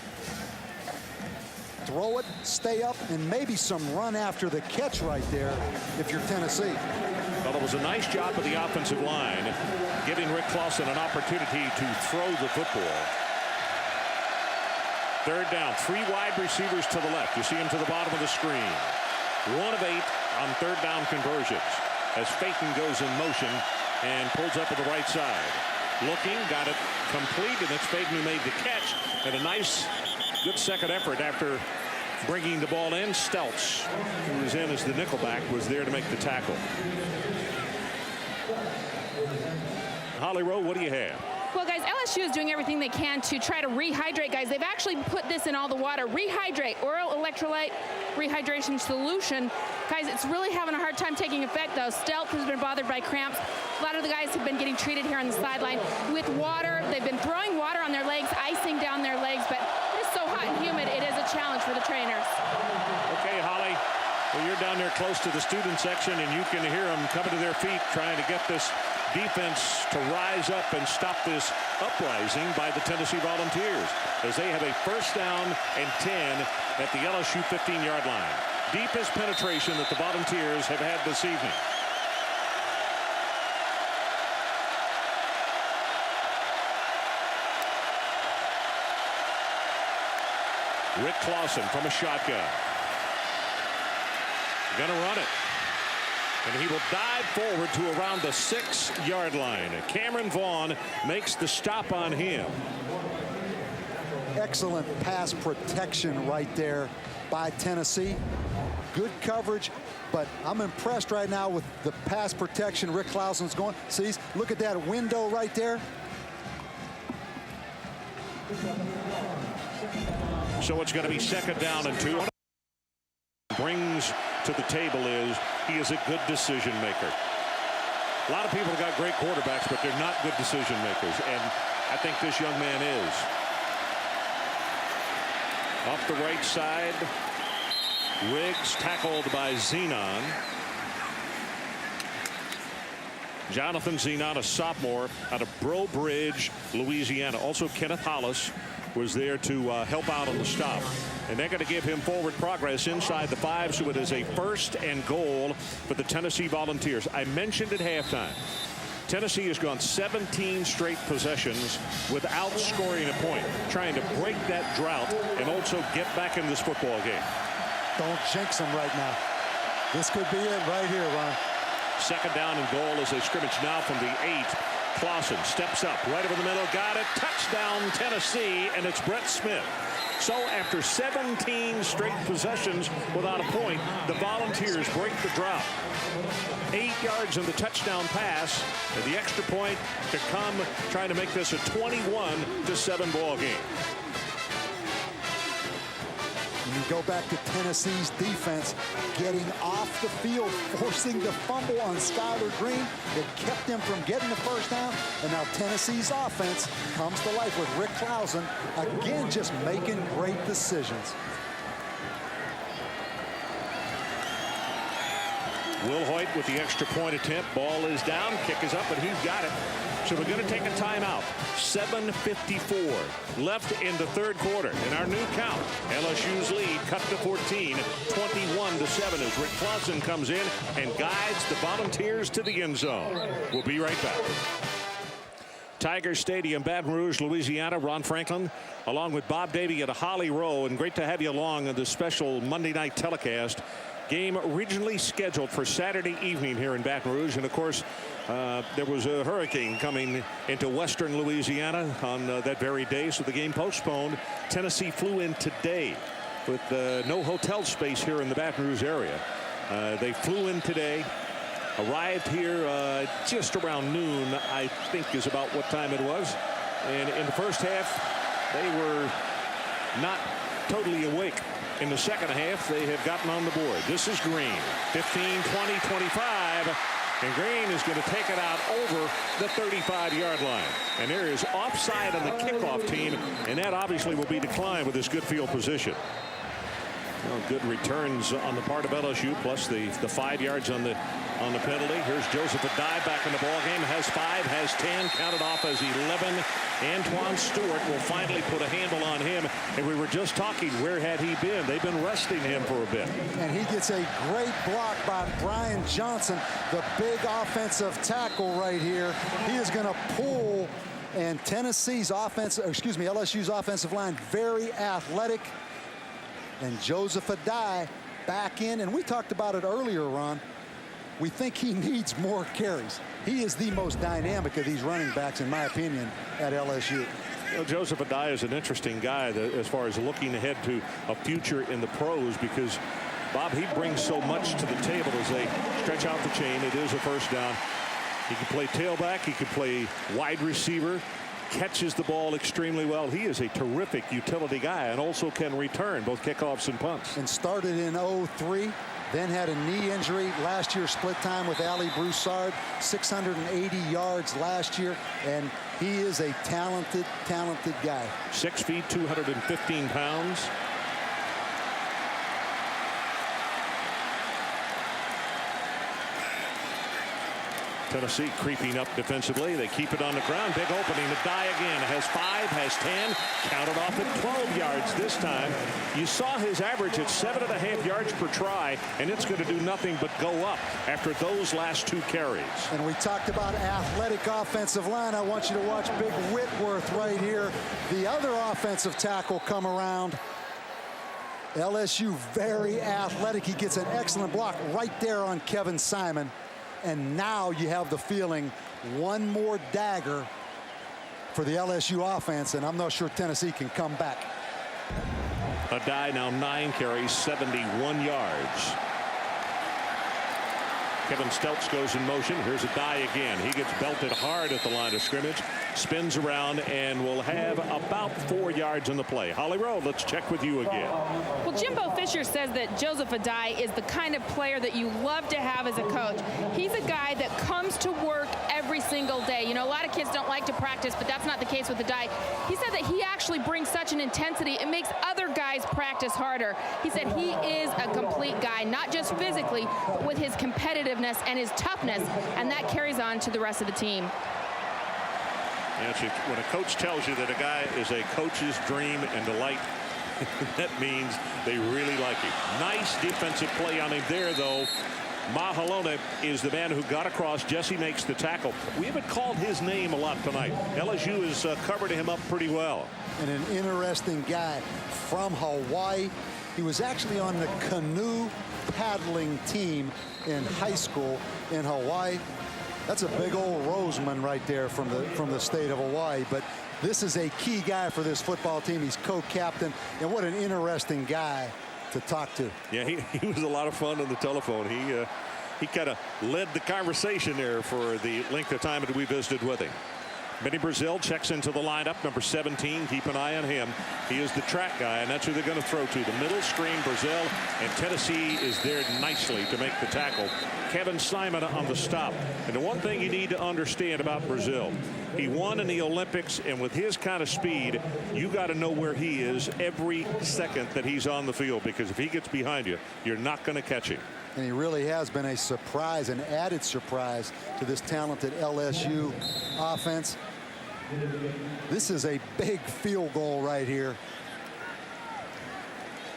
Throw it, stay up, and maybe some run after the catch right there if you're Tennessee. Well, it was a nice job of the offensive line, giving Rick Clausen an opportunity to throw the football. Third down, 3 wide receivers to the left. You see him to the bottom of the screen. 1 of 8 on third down conversions as Phaeton goes in motion and pulls up to the right side. Looking, got it complete, and it's Phaeton who made the catch. And a nice, good second effort after bringing the ball in. Stelz, who was in as the nickelback, was there to make the tackle. Holly Rowe, what do you have? Well, guys, LSU is doing everything they can to try to rehydrate, guys. They've actually put this in all the water. Rehydrate, oral electrolyte rehydration solution. Guys, it's really having a hard time taking effect, though. Stelz has been bothered by cramps. A lot of the guys have been getting treated here on the sideline with water. They've been throwing water on their legs, icing down their legs, but it is so hot and humid, it is a challenge for the trainers. Okay, Holly, well, you're down there close to the student section, and you can hear them coming to their feet trying to get this defense to rise up and stop this uprising by the Tennessee Volunteers as they have a first down and 10 at the LSU 15-yard line. Deepest penetration that the Volunteers have had this evening. Rick Clausen from a shotgun. Gonna run it. And he will dive forward to around the 6-yard line. Cameron Vaughn makes the stop on him. Excellent pass protection right there by Tennessee. Good coverage, but I'm impressed right now with the pass protection Rick Clausen's going. See, look at that window right there. So it's going to be second down and 2. Brings to the table is he is a good decision maker. A lot of people have got great quarterbacks, but they're not good decision makers, and I think this young man is. Off the right side, Riggs tackled by Zenon. Jonathan Zenon, a sophomore out of Breaux Bridge, Louisiana. Also Kenneth Hollis was there to help out on the stop. And they're going to give him forward progress inside the 5, so it is a 1st and goal for the Tennessee Volunteers. I mentioned at halftime, Tennessee has gone 17 straight possessions without scoring a point, trying to break that drought and also get back in this football game. Don't jinx them right now. This could be it right here, Ron. Second down and goal as they scrimmage now from the 8. Clausen steps up right over the middle, got it, touchdown Tennessee, and it's Brett Smith. So after 17 straight possessions without a point, the Volunteers break the drought. 8 yards on the touchdown pass, and the extra point to come, trying to make this a 21-7 ball game. When you go back to Tennessee's defense, getting off the field, forcing the fumble on Skylar Green that kept them from getting the first down. And now Tennessee's offense comes to life with Rick Clausen, again, just making great decisions. Will Hoyt with the extra point attempt. Ball is down, kick is up, but he's got it. So we're going to take a timeout. 7:54 left in the third quarter. In our new count, LSU's lead cut to 14, 21-7 as Rick Clausen comes in and guides the Volunteers to the end zone. We'll be right back. Tiger Stadium, Baton Rouge, Louisiana. Ron Franklin along with Bob Davey at Holly Rowe, and great to have you along on this special Monday night telecast. Game originally scheduled for Saturday evening here in Baton Rouge, and of course there was a hurricane coming into western Louisiana on that very day, so the game postponed. Tennessee flew in today with no hotel space here in the Baton Rouge area. They flew in today, arrived here just around noon, I think is about what time it was. And in the first half, they were not totally awake. In the second half, they have gotten on the board. This is Green, 15, 20, 25. And Green is going to take it out over the 35-yard line. And there is offside on the kickoff team, and that obviously will be declined with this good field position. Well, good returns on the part of LSU, plus the 5 yards on the penalty. Here's Joseph Addai back in the ball game. Has 5, has 10, counted off as 11. Antoine Stewart will finally put a handle on him. And we were just talking, where had he been? They've been resting him for a bit. And he gets a great block by Brian Johnson, the big offensive tackle right here. He is going to pull, and LSU's offensive line, very athletic. And Joseph Addai back in, and we talked about it earlier, Ron. We think he needs more carries. He is the most dynamic of these running backs, in my opinion, at LSU. Well, Joseph Addai is an interesting guy as far as looking ahead to a future in the pros, because, Bob, he brings so much to the table as they stretch out the chain. It is a first down. He can play tailback. He can play wide receiver. Catches the ball extremely well. He is a terrific utility guy, and also can return both kickoffs and punts. And started in 03, then had a knee injury. Last year split time with Ali Broussard, 680 yards last year, and he is a talented guy. 6 feet, 215 pounds. Tennessee creeping up defensively. They keep it on the ground. Big opening. Addai again has 5, has 10. Counted off at 12 yards this time. You saw his average at 7.5 yards per try, and it's going to do nothing but go up after those last 2 carries. And we talked about athletic offensive line. I want you to watch Big Whitworth right here. The other offensive tackle come around. LSU very athletic. He gets an excellent block right there on Kevin Simon. And now you have the feeling one more dagger for the LSU offense, and I'm not sure Tennessee can come back. Addai now 9 carries, 71 yards. Kevin Steltz goes in motion. Here's Addai again. He gets belted hard at the line of scrimmage, spins around, and will have about 4 yards on the play. Holly Rowe, let's check with you again. Well, Jimbo Fisher says that Joseph Addai is the kind of player that you love to have as a coach. He's a guy that comes to work every single day. You know, a lot of kids don't like to practice, but that's not the case with Addai. He said that he actually brings such an intensity, it makes other guys practice harder. He said he is a complete guy, not just physically, but with his competitiveness and his toughness, and that carries on to the rest of the team. Yeah, when a coach tells you that a guy is a coach's dream and delight, that means they really like him. Nice defensive play on him there, though. Mahalona is the man who got across. Jesse makes the tackle. We haven't called his name a lot tonight. LSU has covered him up pretty well. And an interesting guy from Hawaii. He was actually on the canoe paddling team in high school in Hawaii. That's a big old Roseman right there from the state of Hawaii. But this is a key guy for this football team. He's co-captain, and what an interesting guy to talk to. Yeah, he was a lot of fun on the telephone. He kind of led the conversation there for the length of time that we visited with him. Benny Brazil checks into the lineup, number 17. Keep an eye on him. He is the track guy, and that's who they're going to throw to. The middle screen, Brazil, and Tennessee is there nicely to make the tackle. Kevin Simon on the stop. And the one thing you need to understand about Brazil, he won in the Olympics, and with his kind of speed, you got to know where he is every second that he's on the field, because if he gets behind you, you're not going to catch him. And he really has been a surprise, an added surprise to this talented LSU offense. This is a big field goal right here.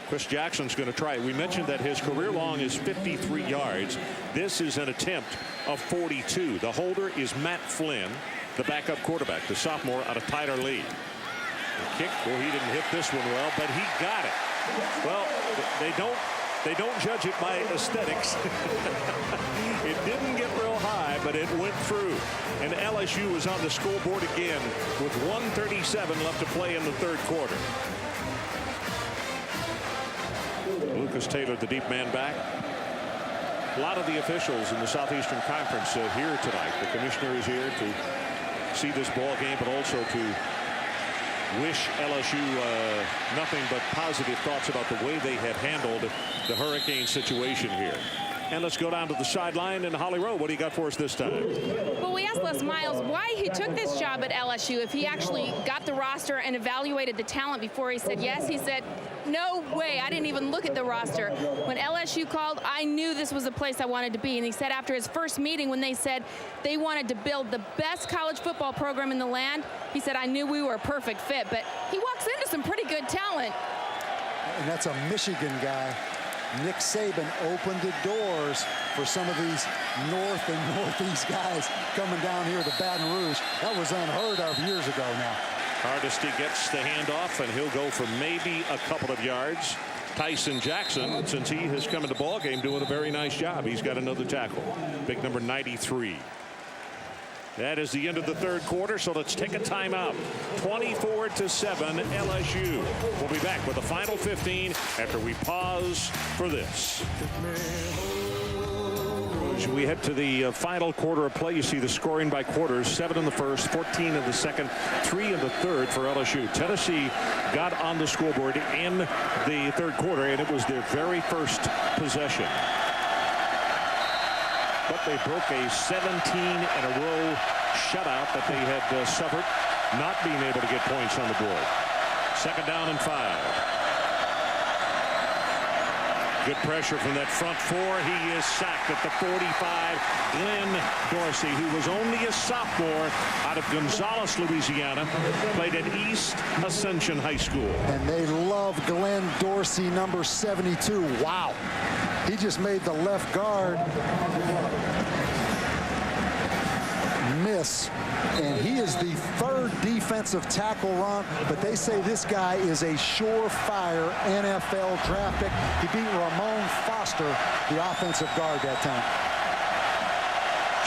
Chris Jackson's going to try it. We mentioned that his career long is 53 yards. This is an attempt of 42. The holder is Matt Flynn. the backup quarterback, the sophomore out of Tyler Lee. The kick, well, he didn't hit this one well, but he got it. Well, they don't judge it by aesthetics. It didn't get real high, but it went through. And LSU was on the scoreboard again with 1:37 left to play in the third quarter. Lucas Taylor, the deep man, back. A lot of the officials in the Southeastern Conference here tonight. The commissioner is here to see this ball game, but also to wish LSU nothing but positive thoughts about the way they have handled the hurricane situation here. And let's go down to the sideline. And Holly Rowe, what do you got for us this time? Well, we asked Les Miles why he took this job at LSU, if he actually got the roster and evaluated the talent before he said yes. He said, no way, I didn't even look at the roster. When LSU called, I knew this was the place I wanted to be. And he said after his first meeting, when they said they wanted to build the best college football program in the land, he said, I knew we were a perfect fit. But he walks into some pretty good talent. And that's a Michigan guy. Nick Saban opened the doors for some of these North and Northeast guys coming down here to Baton Rouge. That was unheard of years ago now. Hardesty gets the handoff, and he'll go for maybe a couple of yards. Tyson Jackson, since he has come into the ball game, doing a very nice job. He's got another tackle. Big number 93. That is the end of the third quarter, so let's take a timeout. 24-7 LSU. We'll be back with the final 15 after we pause for this. As we head to the final quarter of play, you see the scoring by quarters. 7 in the first, 14 in the second, 3 in the third for LSU. Tennessee got on the scoreboard in the third quarter, and it was their very first possession. But they broke a 17-in-a-row shutout that they had suffered, not being able to get points on the board. Second down and 5. Good pressure from that front four. He is sacked at the 45. Glenn Dorsey, who was only a sophomore out of Gonzales, Louisiana, played at East Ascension High School. And they love Glenn Dorsey, number 72. Wow. He just made the left guard miss, and he is the third defensive tackle run, but they say this guy is a surefire NFL draft pick. He beat Ramon Foster, the offensive guard, that time.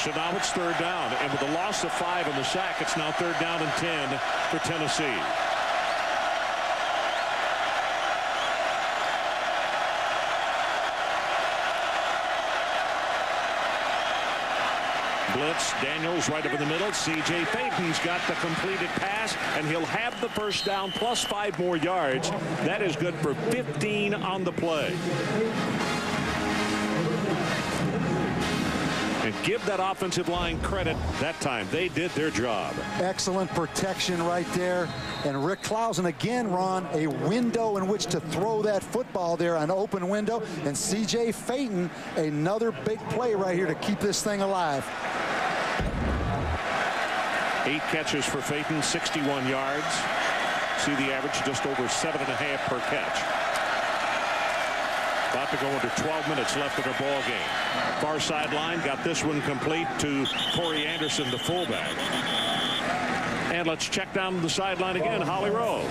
So now it's third down, and with the loss of 5 in the sack, it's now third down and 10 for Tennessee. Blitz, Daniels right over the middle. C.J. Payton's got the completed pass, and he'll have the first down plus 5 more yards. That is good for 15 on the play. And give that offensive line credit that time. They did their job. Excellent protection right there. And Rick Clausen again, Ron, a window in which to throw that football there, an open window. And C.J. Payton, another big play right here to keep this thing alive. 8 catches for Payton, 61 yards. See the average, just over 7.5 per catch. About to go into 12 minutes left of the ball game. Far sideline, got this one complete to Corey Anderson, the fullback. And let's check down the sideline again, Holly Rowe.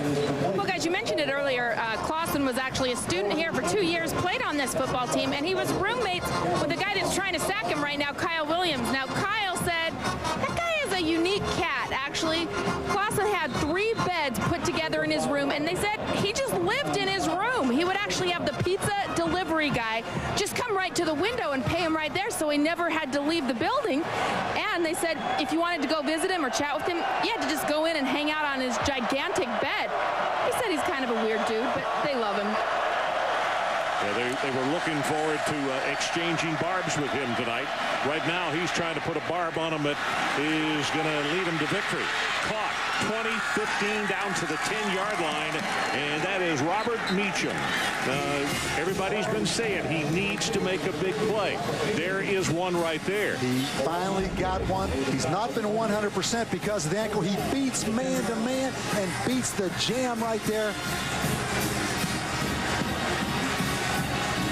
Well, guys, you mentioned it earlier. Clausen was actually a student here for 2 years, played on this football team, and he was roommates with the guy that's trying to sack him right now, Kyle Williams. Now, Kyle said that guy is a unique cat, actually. Clausen had 3 beds put together in his room, and they said he just lived in his room. He would actually have the pizza delivery guy just come right to the window and pay him right there, so he never had to leave the building. And they said if you wanted to go visit him or chat with him, you had to just go in and hang out on his gigantic bed. He said he's kind of a weird dude, but they love him. Yeah, they were looking forward to exchanging barbs with him tonight. Right now, he's trying to put a barb on him that is going to lead him to victory. Caught 20-15 down to the 10-yard line, and that is Robert Meacham. Everybody's been saying he needs to make a big play. There is one right there. He finally got one. He's not been 100% because of the ankle. He beats man-to-man and beats the jam right there.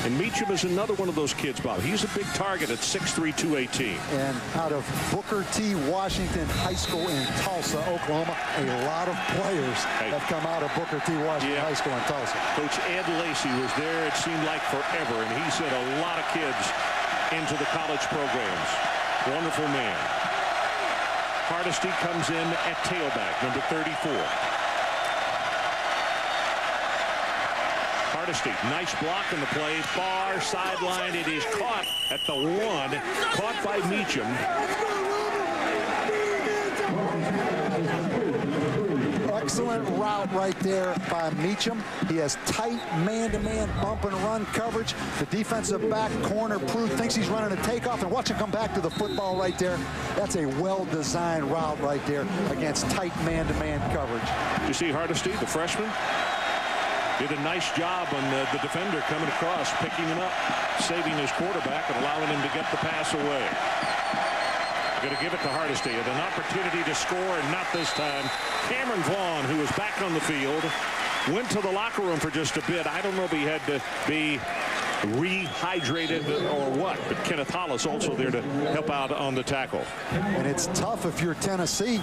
And Meacham is another one of those kids, Bob. He's a big target at 6'3", 218. And out of Booker T. Washington High School in Tulsa, Oklahoma, a lot of players have come out of Booker T. Washington High School in Tulsa. Coach Ed Lacey was there, it seemed like forever, and he sent a lot of kids into the college programs. Wonderful man. Hardesty comes in at tailback, number 34. Hardesty, nice block in the play, far sideline. It is caught at the 1, caught by Meacham. Excellent route right there by Meacham. He has tight man-to-man bump and run coverage. The defensive back corner Prude thinks he's running a takeoff, and watch him come back to the football right there. That's a well-designed route right there against tight man-to-man coverage. Did you see Hardesty, the freshman? Did a nice job on the defender coming across, picking him up, saving his quarterback, and allowing him to get the pass away. Going to give it to Hardesty and an opportunity to score, and not this time. Cameron Vaughn, who was back on the field, went to the locker room for just a bit. I don't know if he had to be rehydrated or what, but Kenneth Hollis also there to help out on the tackle. And it's tough if you're Tennessee.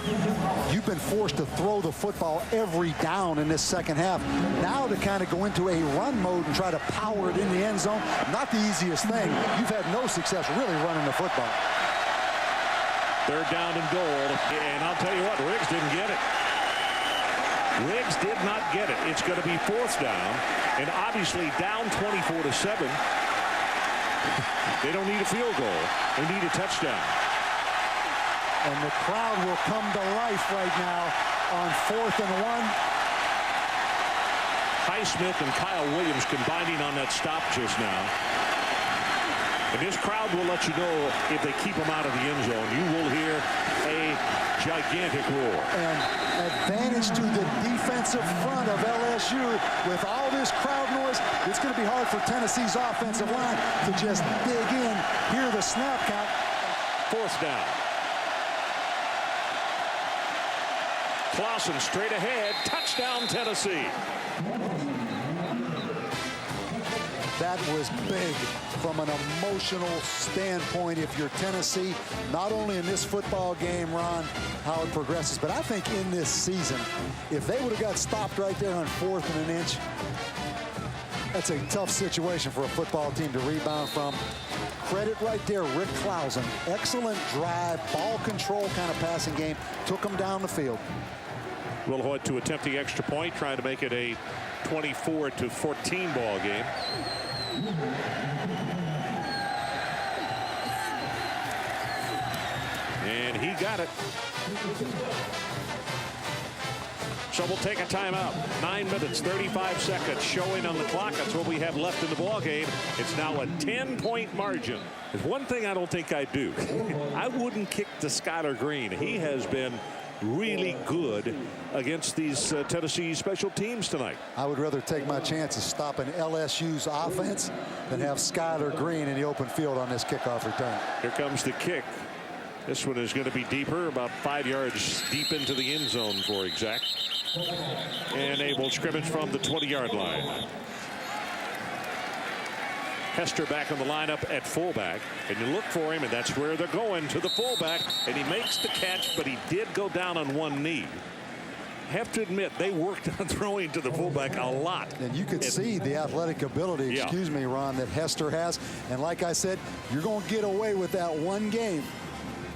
You've been forced to throw the football every down in this second half. Now to kind of go into a run mode and try to power it in the end zone, not the easiest thing. You've had no success really running the football. Third down and goal, and I'll tell you what, Riggs didn't get it. Riggs did not get it. It's going to be 4th down, and obviously down 24-7. They don't need a field goal. They need a touchdown. And the crowd will come to life right now on 4th and 1. Highsmith and Kyle Williams combining on that stop just now. And this crowd will let you know if they keep them out of the end zone. You will hear a gigantic roar. And advantage to the defensive front of LSU. With all this crowd noise, it's going to be hard for Tennessee's offensive line to just dig in, hear the snap count. 4th down. Clausen straight ahead. Touchdown, Tennessee. That was big from an emotional standpoint if you're Tennessee, not only in this football game, Ron, how it progresses, but I think in this season, if they would have got stopped right there on 4th and an inch, that's a tough situation for a football team to rebound from. Credit right there, Rick Clausen. Excellent drive, ball control kind of passing game, took them down the field. Will Hoyt to attempt the extra point, trying to make it a 24-14 ball game. And he got it. So we'll take a timeout. 9 minutes, 35 seconds showing on the clock. That's what we have left in the ball game. It's now a 10-point margin. There's one thing I don't think I'd do. I wouldn't kick to Skylar Green. He has been really good against these Tennessee special teams tonight. I would rather take my chances stopping LSU's offense than have Skylar Green in the open field on this kickoff return. Here comes the kick. This one is going to be deeper, about 5 yards deep into the end zone for exact. And a will scrimmage from the 20-yard line. Hester back in the lineup at fullback, and you look for him, and that's where they're going, to the fullback, and he makes the catch, but he did go down on one knee. Have to admit, they worked on throwing to the fullback a lot. And you could see the athletic ability, excuse me, Ron, that Hester has. And like I said, you're going to get away with that one game.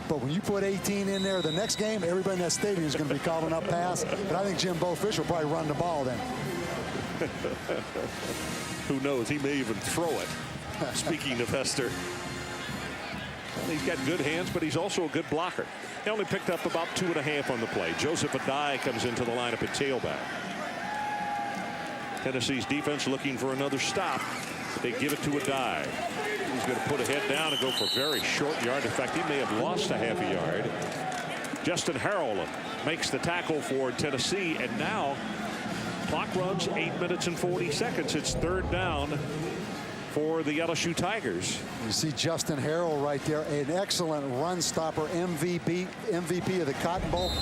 But when you put 18 in there, the next game, everybody in that stadium is going to be calling up pass. But I think Jimbo Fisher will probably run the ball then. Who knows? He may even throw it. Speaking of Hester. He's got good hands, but he's also a good blocker. He only picked up about 2.5 on the play. Joseph Addai comes into the lineup at tailback. Tennessee's defense looking for another stop. They give it to Addai. He's going to put a head down and go for a very short yard. In fact, he may have lost a half a yard. Justin Harrell makes the tackle for Tennessee, and now clock runs 8 minutes and 40 seconds. It's 3rd down for the LSU Tigers. You see Justin Harrell right there, an excellent run stopper, MVP of the Cotton Bowl.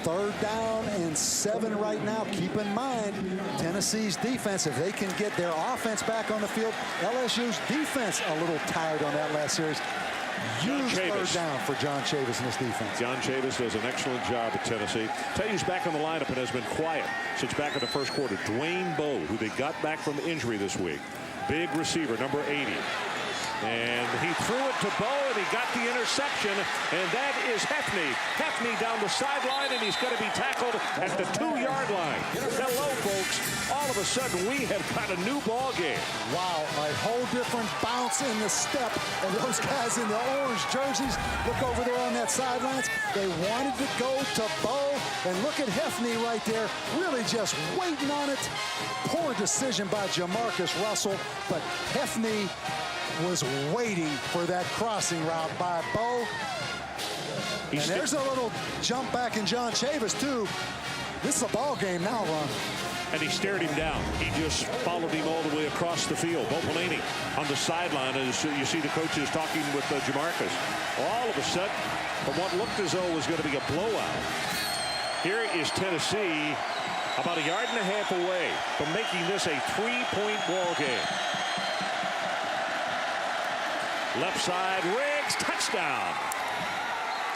3rd down and 7 right now. Keep in mind, Tennessee's defense, if they can get their offense back on the field, LSU's defense a little tired on that last series. Huge 3rd down for John Chavis in this defense. John Chavis does an excellent job at Tennessee. Tell you who's back in the lineup and has been quiet since back in the first quarter. Dwayne Bowe, who they got back from injury this week. Big receiver, number 80. And he threw it to Bowe, and he got the interception, and that is Hefney. Hefney down the sideline, and he's going to be tackled at the 2-yard line. Hello, folks. All of a sudden, we have got a new ball game. Wow, a whole different bounce in the step of those guys in the orange jerseys. Look over there on that sidelines. They wanted to go to Bowe, and look at Hefney right there, really just waiting on it. Poor decision by Jamarcus Russell, but Hefney was waiting for that crossing route by Bowe. And there's a little jump back in John Chavis, too. This is a ball game now, Ron. And he stared him down. He just followed him all the way across the field. Bo Pelini on the sideline as you see the coaches talking with Jamarcus. All of a sudden, from what looked as though it was going to be a blowout, here is Tennessee about 1.5 yards away from making this a 3-point ball game. Left side, Riggs, touchdown.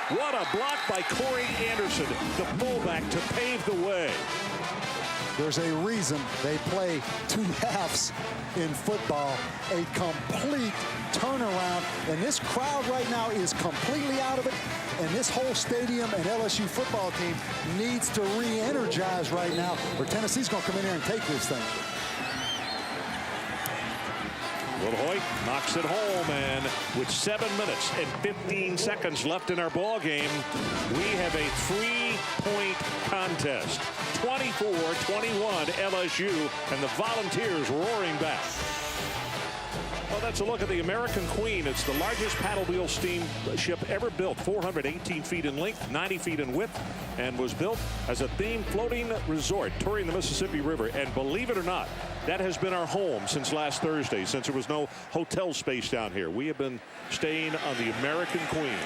What a block by Corey Anderson, the fullback, to pave the way. There's a reason they play 2 halves in football, a complete turnaround. And this crowd right now is completely out of it. And this whole stadium and LSU football team needs to re-energize right now, or Tennessee's going to come in here and take this thing. Will Hoyt knocks it home, and with 7 minutes and 15 seconds left in our ball game, we have a 3-point contest. 24-21 LSU, and the Volunteers roaring back. Well, that's a look at the American Queen. It's the largest paddle wheel steamship ever built, 418 feet in length, 90 feet in width, and was built as a themed floating resort touring the Mississippi River. And believe it or not, that has been our home since last Thursday, since there was no hotel space down here. We have been staying on the American Queen.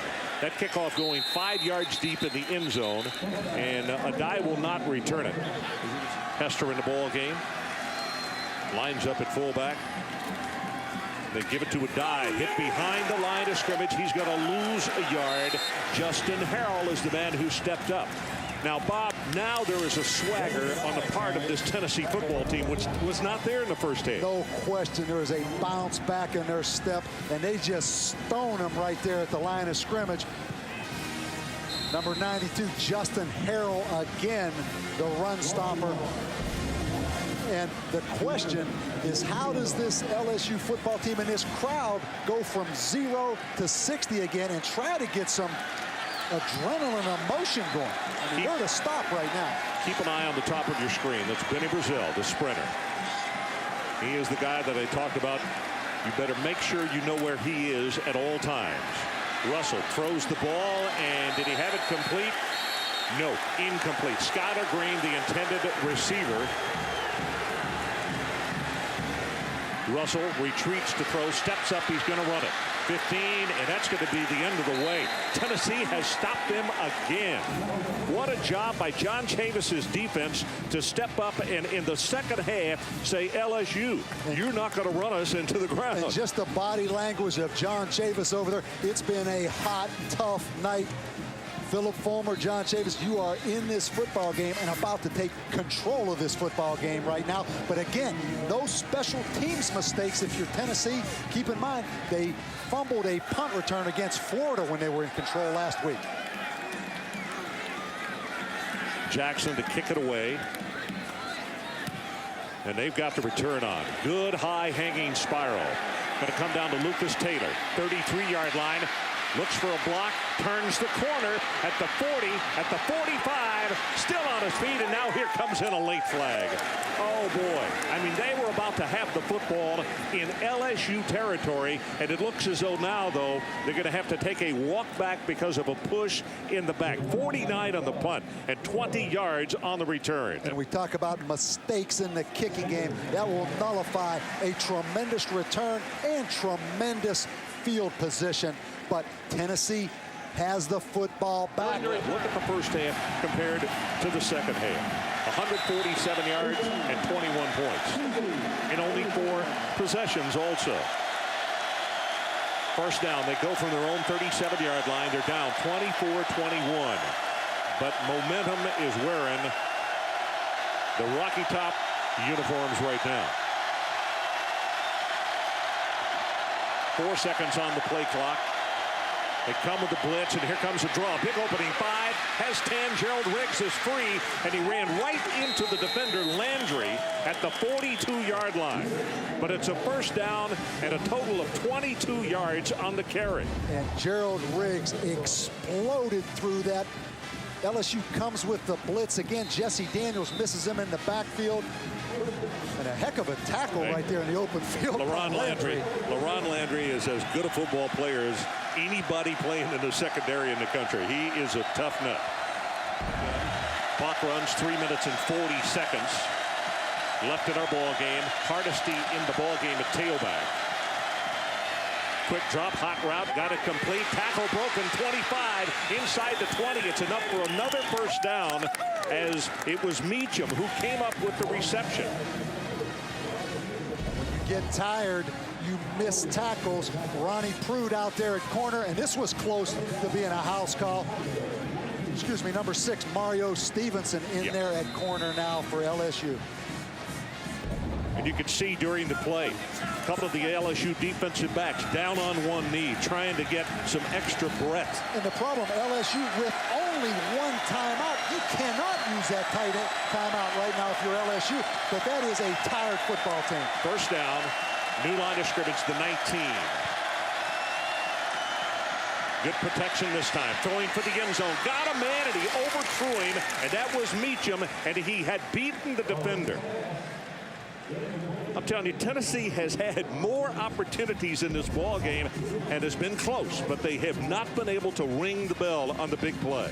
That kickoff going 5 yards deep in the end zone, and Addai will not return it. Hester in the ball game. Lines up at fullback. They give it to Addai, hit behind the line of scrimmage. He's going to lose a yard. Justin Harrell is the man who stepped up. Now, Bob, now there is a swagger on the part of this Tennessee football team, which was not there in the first half. No question, there is a bounce back in their step, and they just stone them right there at the line of scrimmage. Number 92, Justin Harrell again, the run stopper. And the question is, how does this LSU football team and this crowd go from 0 to 60 again and try to get some adrenaline and emotion going? I mean, where to stop right now? Keep an eye on the top of your screen. That's Benny Brazil, the sprinter. He is the guy that I talked about. You better make sure you know where he is at all times. Russell throws the ball, and did he have it complete? No, incomplete. Skylar Green, the intended receiver. Russell retreats to throw, steps up, he's going to run it. 15, and that's going to be the end of the way. Tennessee has stopped them again. What a job by John Chavis's defense to step up and in the second half say, LSU, you're not going to run us into the ground. And just the body language of John Chavis over there. It's been a hot, tough night. Philip Fulmer, John Chavis, you are in this football game and about to take control of this football game right now. But again, those special teams mistakes, if you're Tennessee, keep in mind, they fumbled a punt return against Florida when they were in control last week. Jackson to kick it away. And they've got the return on. Good high hanging spiral. Going to come down to Lucas Taylor, 33-yard line. Looks for a block, turns the corner at the 40, at the 45, still on his feet, and now here comes in a late flag. Oh, boy. I mean, they were about to have the football in LSU territory, and it looks as though now, though, they're going to have to take a walk back because of a push in the back. 49 on the punt and 20 yards on the return. And we talk about mistakes in the kicking game. That will nullify a tremendous return and tremendous field position. But Tennessee has the football back. Look at the first half compared to the second half. 147 yards and 21 points. And only 4 possessions also. First down, they go from their own 37-yard line. They're down 24-21. But momentum is wearing the Rocky Top uniforms right now. 4 seconds on the play clock. They come with the blitz, and here comes the draw. Big opening 5, has 10. Gerald Riggs is free, and he ran right into the defender, Landry, at the 42-yard line. But it's a first down and a total of 22 yards on the carry. And Gerald Riggs exploded through that. LSU comes with the blitz again. Jesse Daniels misses him in the backfield. And a heck of a tackle right there in the open field. LaRon Landry is as good a football player as anybody playing in the secondary in the country. He is a tough nut. Clock runs 3 minutes and 40 seconds left in our ball game. Hardesty in the ball game at tailback. Quick drop, hot route, got it complete. Tackle broken, 25 inside the 20. It's enough for another first down, as it was Meacham who came up with the reception. When you get tired, you miss tackles. Ronnie Prude out there at corner, and this was close to being a house call. Excuse me, number 6, Mario Stevenson in there at corner now for LSU. And you can see during the play, a couple of the LSU defensive backs down on one knee, trying to get some extra breath. And the problem, LSU with only 1 timeout, you cannot use that tight end timeout right now if you're LSU, but that is a tired football team. First down, new line of scrimmage, the 19. Good protection this time, throwing for the end zone. Got a man, and he overthrew him, and that was Meacham, and he had beaten the defender. I'm telling you, Tennessee has had more opportunities in this ball game and has been close, but they have not been able to ring the bell on the big play.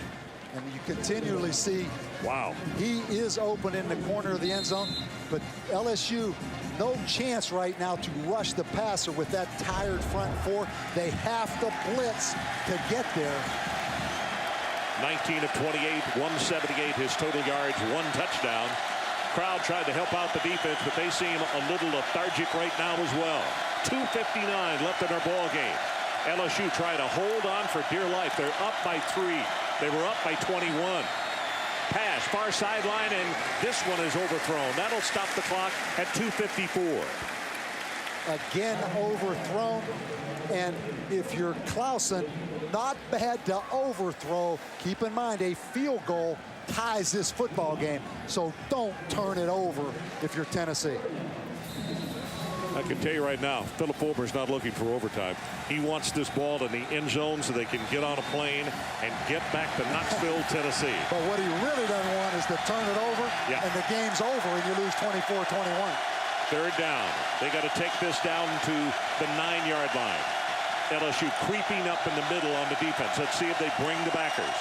And you continually see, wow, he is open in the corner of the end zone, but LSU, no chance right now to rush the passer with that tired front 4. They have to blitz to get there. 19 of 28, 178 his total yards, 1 touchdown. Crowd tried to help out the defense, but they seem a little lethargic right now as well. 2:59 left in our ball game. LSU trying to hold on for dear life. They're up by 3. They were up by 21. Pass, far sideline, and this one is overthrown. That'll stop the clock at 2:54. Again overthrown, and if you're Clausen, not bad to overthrow. Keep in mind, a field goal ties this football game, so don't turn it over if you're Tennessee. I can tell you right now, Philip Fulmer's not looking for overtime. He wants this ball in the end zone so they can get on a plane and get back to Knoxville, Tennessee. But what he really doesn't want is to turn it over, and the game's over and you lose 24-21. Third down. They got to take this down to the 9-yard line. LSU creeping up in the middle on the defense. Let's see if they bring the backers.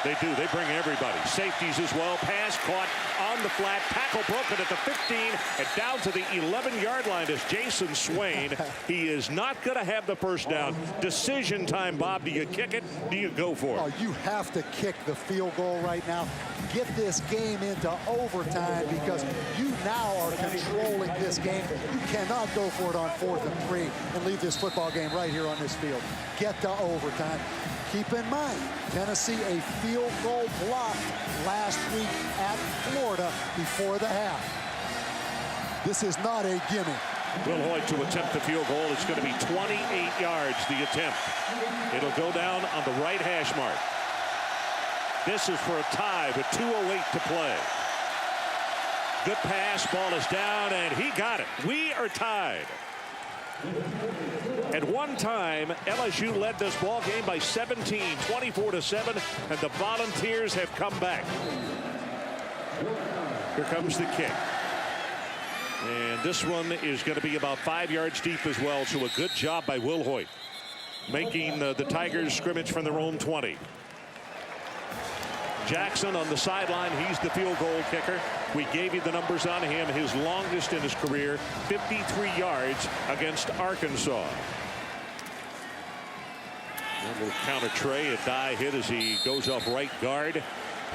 They do. They bring everybody. Safeties as well. Pass caught on the flat. Tackle broken at the 15 and down to the 11-yard line is Jason Swain. He is not going to have the first down. Decision time, Bob. Do you kick it? Do you go for it? Oh, you have to kick the field goal right now. Get this game into overtime because you now are controlling this game. You cannot go for it on 4th and 3 and leave this football game right here on this field. Get to overtime. Keep in mind, Tennessee a field goal blocked last week at Florida before the half. This is not a gimme. Wilhoit to attempt the field goal. It's going to be 28 yards, the attempt. It'll go down on the right hash mark. This is for a tie with 2:08 to play. Good pass, ball is down, and he got it. We are tied. At one time, LSU led this ball game by 17, 24-7, and the Volunteers have come back. Here comes the kick. And this one is going to be about 5 yards deep as well, so a good job by Wilhoit, making the Tigers scrimmage from their own 20. Jackson on the sideline, he's the field goal kicker. We gave you the numbers on him. His longest in his career, 53 yards against Arkansas. A little counter tray. Addai hit as he goes off right guard.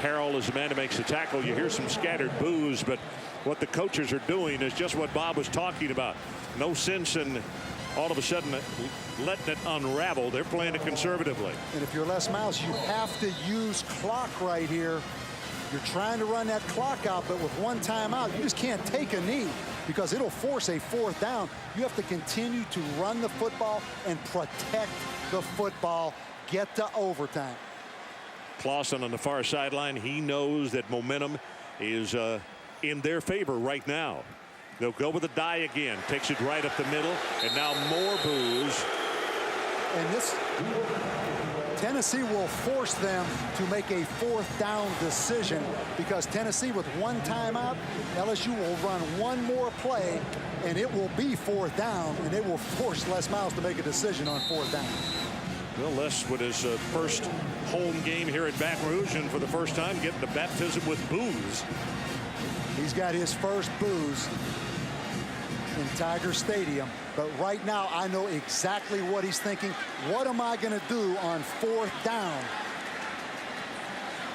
Harrell is the man who makes the tackle. You hear some scattered boos, but what the coaches are doing is just what Bob was talking about. No sense in all of a sudden letting it unravel. They're playing it conservatively. And if you're Les Miles, you have to use clock right here. You're trying to run that clock out, but with one timeout, you just can't take a knee because it'll force a 4th down. You have to continue to run the football and protect the football, get to overtime. Clausen on the far sideline. He knows that momentum is in their favor right now. They'll go with Addai again. Takes it right up the middle, and now more boos. And this Tennessee will force them to make a 4th down decision because Tennessee with one timeout, LSU will run one more play, and it will be 4th down, and they will force Les Miles to make a decision on 4th down. Well, Les with his first home game here in Baton Rouge, and for the first time getting the baptism with boos. He's got his first boos in Tiger Stadium, but right now I know exactly what he's thinking. What am I going to do on 4th down?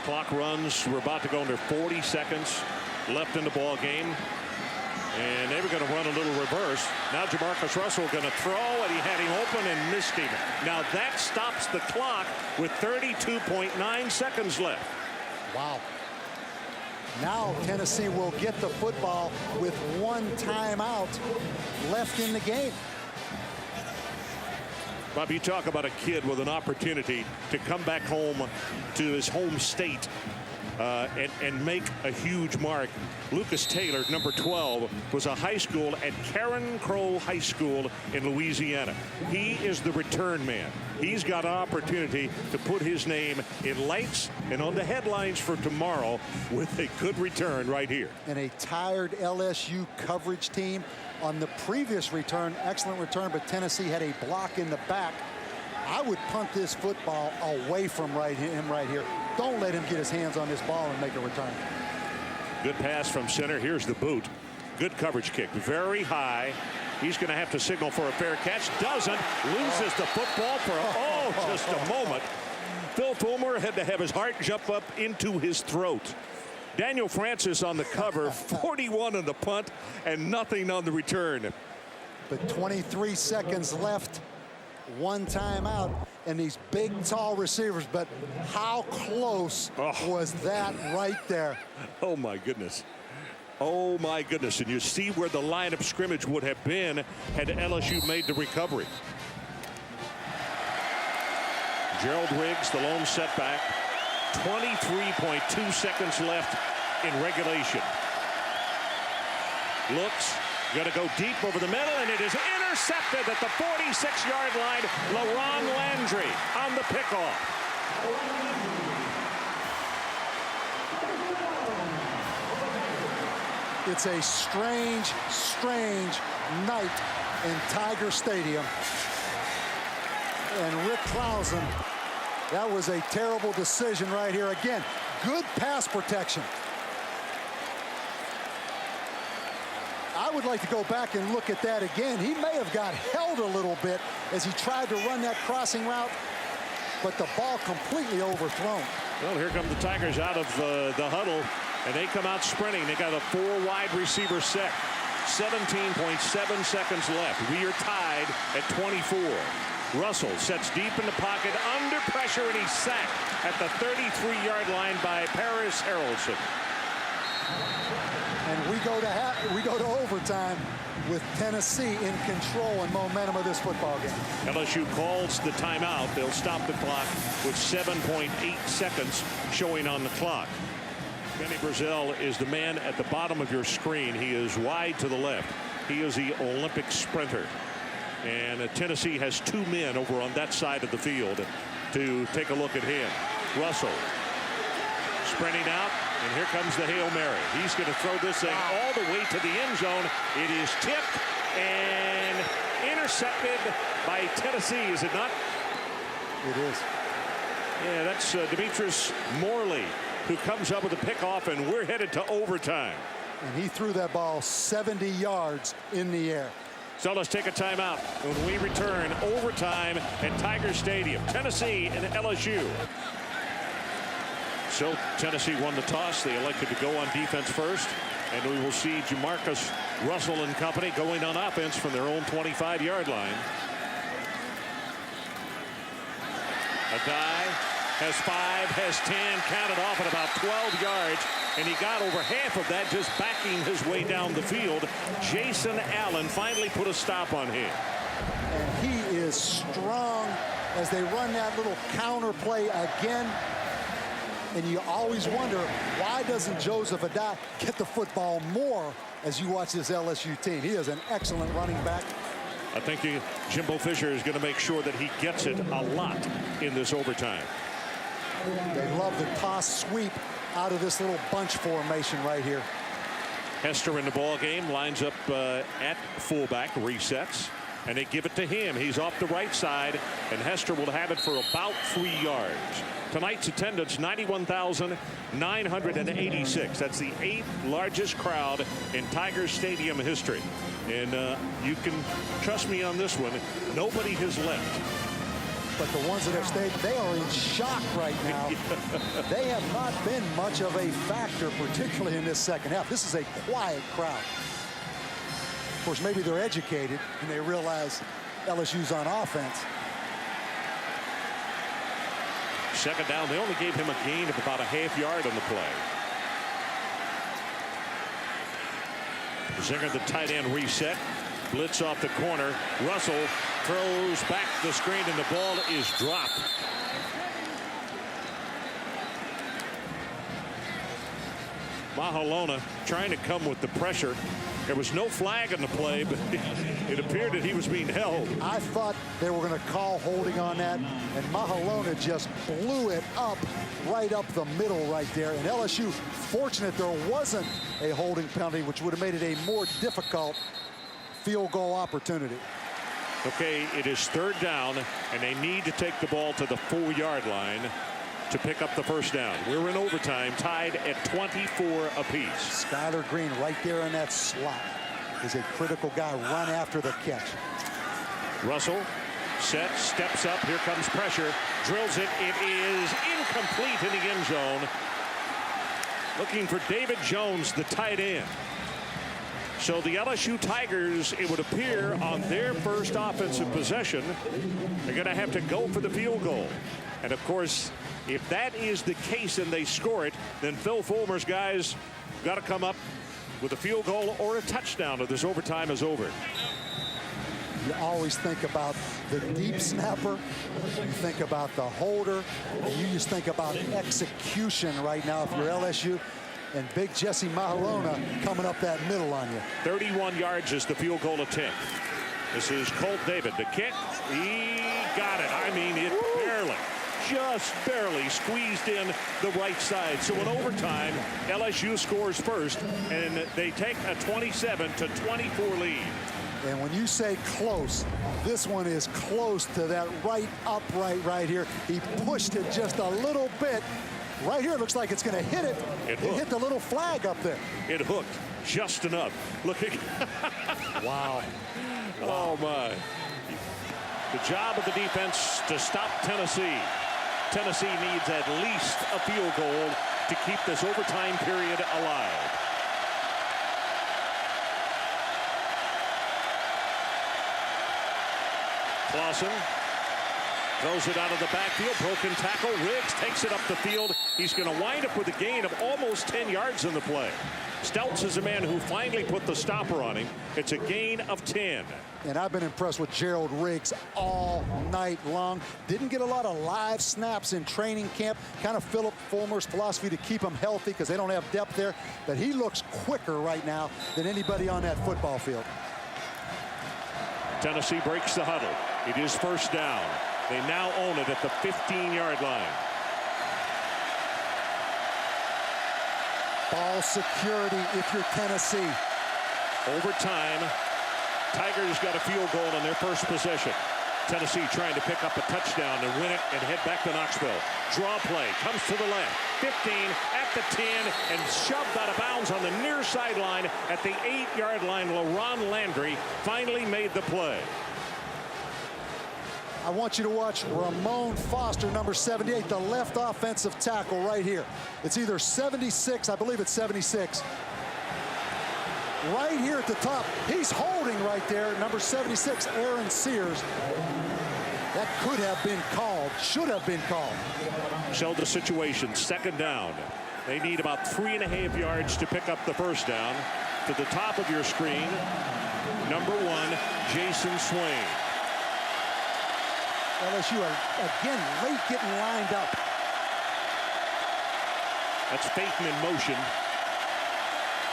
Clock runs. We're about to go under 40 seconds left in the ball game. And they were going to run a little reverse. Now Jamarcus Russell going to throw, and he had him open and missed him. Now that stops the clock with 32.9 seconds left. Wow. Now Tennessee will get the football with one timeout left in the game. Bob, you talk about a kid with an opportunity to come back home to his home state and make a huge mark. Lucas Taylor, number 12, was a high school at Karen Crow High School in Louisiana. He is the return man. He's got an opportunity to put his name in lights and on the headlines for tomorrow with a good return right here. And a tired LSU coverage team. On the previous return, excellent return, but Tennessee had a block in the back. I would punt this football away from him right here. Don't let him get his hands on this ball and make a return. Good pass from center. Here's the boot. Good coverage kick. Very high. He's going to have to signal for a fair catch. Doesn't. Loses the football for just a moment. Phil Fulmer had to have his heart jump up into his throat. Daniel Francis on the cover, 41 on the punt, and nothing on the return. But 23 seconds left. One timeout, and these big, tall receivers. But how close was that right there? Oh, my goodness. Oh, my goodness. And you see where the line of scrimmage would have been had LSU made the recovery. Gerald Riggs, the lone setback. 23.2 seconds left in regulation. Looks, going to go deep over the middle, and it is intercepted at the 46-yard line. LaRon Landry on the pickoff. It's a strange, strange night in Tiger Stadium. And Rick Clausen, that was a terrible decision right here. Again, good pass protection. I would like to go back and look at that again. He may have got held a little bit as he tried to run that crossing route, but the ball completely overthrown. Well, here come the Tigers out of the huddle, and they come out sprinting. They got a 4 wide receiver set. 17.7 seconds left. We are tied at 24. Russell sets deep in the pocket, under pressure, and he's sacked at the 33-yard line by Paris Harrelson. And we go to overtime with Tennessee in control and momentum of this football game. LSU calls the timeout. They'll stop the clock with 7.8 seconds showing on the clock. Benny Brazil is the man at the bottom of your screen. He is wide to the left. He is the Olympic sprinter. And Tennessee has 2 men over on that side of the field to take a look at him. Russell sprinting out, and here comes the Hail Mary. He's going to throw this thing all the way to the end zone. It is tipped and intercepted by Tennessee, is it not? It is. Yeah, that's Demetrius Morley, who comes up with a pickoff, and we're headed to overtime. And he threw that ball 70 yards in the air. So let's take a timeout. When we return, overtime at Tiger Stadium, Tennessee and LSU. So Tennessee won the toss. They elected to go on defense first. And we will see Jamarcus, Russell and company going on offense from their own 25-yard line. Addai has 5, has 10, counted off at about 12 yards. And he got over half of that just backing his way down the field. Jason Allen finally put a stop on him. And he is strong as they run that little counter play again. And you always wonder, why doesn't Joseph Addai get the football more as you watch this LSU team? He is an excellent running back. I think Jimbo Fisher is going to make sure that he gets it a lot in this overtime. They love the toss sweep out of this little bunch formation right here. Hester in the ball game, lines up at fullback, resets, and they give it to him. He's off the right side, and Hester will have it for about 3 yards. Tonight's attendance, 91,986. That's the 8th largest crowd in Tiger Stadium history. And you can trust me on this one, nobody has left. But the ones that have stayed, they are in shock right now. They have not been much of a factor, particularly in this second half. This is a quiet crowd. Of course, maybe they're educated and they realize LSU's on offense. Second down, they only gave him a gain of about a half yard on the play. Zinger, the tight end, reset. Blitz off the corner. Russell throws back the screen and the ball is dropped. Mahalona trying to come with the pressure. There was no flag on the play, but it appeared that he was being held. I thought they were going to call holding on that, and Mahalona just blew it up right up the middle right there. And LSU fortunate there wasn't a holding penalty, which would have made it a more difficult field goal opportunity. Okay, it is third down, and they need to take the ball to the 4-yard line to pick up the first down. We're in overtime, tied at 24 apiece. Skylar Green right there in that slot is a critical guy. Run after the catch. Russell sets, steps up. Here comes pressure. Drills it. It is incomplete in the end zone. Looking for David Jones, the tight end. So the LSU Tigers, it would appear, on their first offensive possession, they're going to have to go for the field goal. And of course, if that is the case and they score it, then Phil Fulmer's guys got to come up with a field goal or a touchdown, or this overtime is over. You always think about the deep snapper, you think about the holder, and you just think about execution right now if you're LSU. And big Jesse Mahalona coming up that middle on you. 31 yards is the field goal attempt. This is Colt David. The kick, he got it. I mean, it barely, just barely squeezed in the right side. So in overtime, LSU scores first, and they take a 27-24 lead. And when you say close, this one is close to that right upright right here. He pushed it just a little bit. Right here, it looks like it's going to hit it. It hit the little flag up there. It hooked just enough. Looking. Wow. Oh, my. The job of the defense to stop Tennessee. Tennessee needs at least a field goal to keep this overtime period alive. Clausen throws it out of the backfield. Broken tackle. Riggs takes it up the field. He's going to wind up with a gain of almost 10 yards in the play. Steltz is a man who finally put the stopper on him. It's a gain of 10. And I've been impressed with Gerald Riggs all night long. Didn't get a lot of live snaps in training camp. Kind of Philip Fulmer's philosophy to keep him healthy because they don't have depth there. But he looks quicker right now than anybody on that football field. Tennessee breaks the huddle. It is first down. They now own it at the 15-yard line. Ball security if you're Tennessee. Overtime, Tigers got a field goal on their first possession. Tennessee trying to pick up a touchdown and win it and head back to Knoxville. Draw play, comes to the left, 15 at the 10, and shoved out of bounds on the near sideline at the 8-yard line. LaRon Landry finally made the play. I want you to watch Ramon Foster, number 78, the left offensive tackle right here. It's either 76, I believe it's 76. Right here at the top, he's holding right there, number 76, Aaron Sears. That could have been called, should have been called. So the situation, second down. They need about 3.5 yards to pick up the first down. To the top of your screen, number 1, Jason Swain. LSU again late getting lined up. That's Peyton in motion.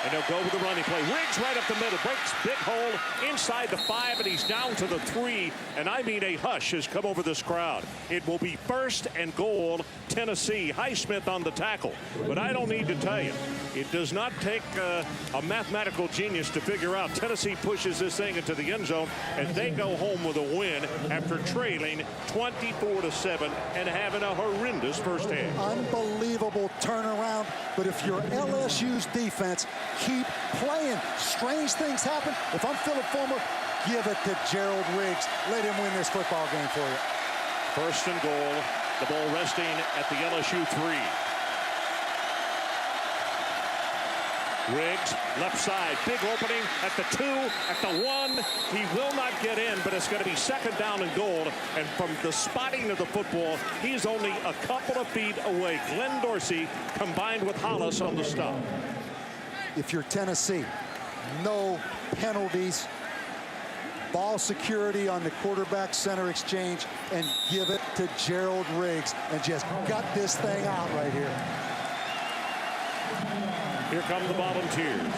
And they'll go with the running play. Riggs right up the middle, breaks big hole inside the 5, and he's down to the 3. And I mean, a hush has come over this crowd. It will be 1st and goal, Tennessee. Highsmith on the tackle. But I don't need to tell you, it does not take a mathematical genius to figure out Tennessee pushes this thing into the end zone, and they go home with a win after trailing 24-7 and having a horrendous first half. Unbelievable turnaround. But if you're LSU's defense, keep playing. Strange things happen. If I'm Philip Fulmer, give it to Gerald Riggs. Let him win this football game for you. 1st and goal. The ball resting at the LSU 3. Riggs, left side, big opening at the 2, at the 1. He will not get in, but it's going to be 2nd down and goal. And from the spotting of the football, he's only a couple of feet away. Glenn Dorsey combined with Hollis on the stop. If you're Tennessee, no penalties, ball security on the quarterback center exchange, and give it to Gerald Riggs and just gut this thing out right here. Here come the Volunteers.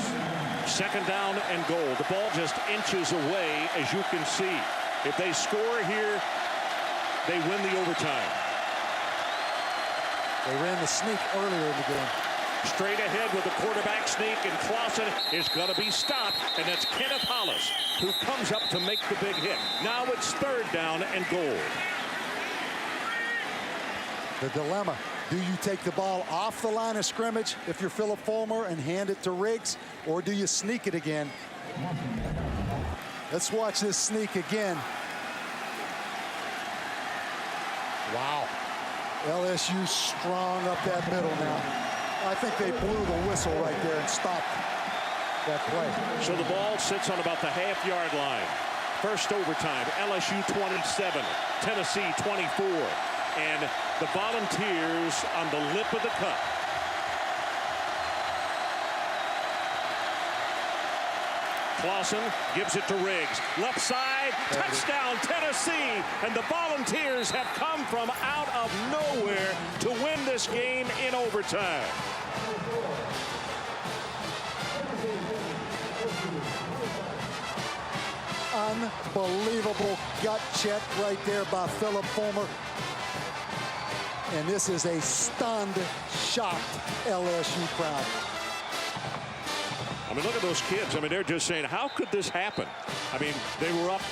2nd down and goal. The ball just inches away, as you can see. If they score here, they win the overtime. They ran the sneak earlier in the game. Straight ahead with the quarterback sneak, and Clausen is going to be stopped, and that's Kenneth Hollis, who comes up to make the big hit. Now it's 3rd down and goal. The dilemma. Do you take the ball off the line of scrimmage if you're Philip Fulmer and hand it to Riggs, or do you sneak it again? Let's watch this sneak again. Wow. LSU strong up that middle now. I think they blew the whistle right there and stopped that play. So the ball sits on about the half-yard line. 1st overtime, LSU 27, Tennessee 24. And the Volunteers on the lip of the cup. Clausen gives it to Riggs. Left side, touchdown Tennessee. And the Volunteers have come from out of nowhere to win this game in overtime. Unbelievable gut check right there by Philip Fulmer. And this is a stunned, shocked LSU crowd. I mean, look at those kids. I mean, they're just saying, how could this happen? I mean, they were up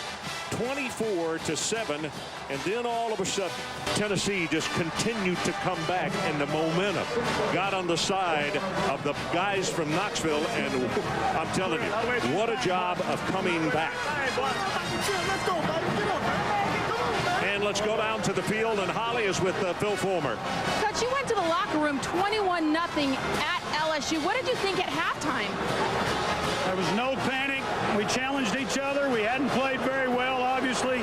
24-7, and then all of a sudden, Tennessee just continued to come back, and the momentum got on the side of the guys from Knoxville, and I'm telling you, what a job of coming back. Let's go, buddy. Get on, man. And let's go down to the field, and Holly is with Phil Fulmer. Coach, you went to the locker room 21-0 at LSU. What did you think at halftime? There was no panic. We challenged each other. We hadn't played very well, obviously,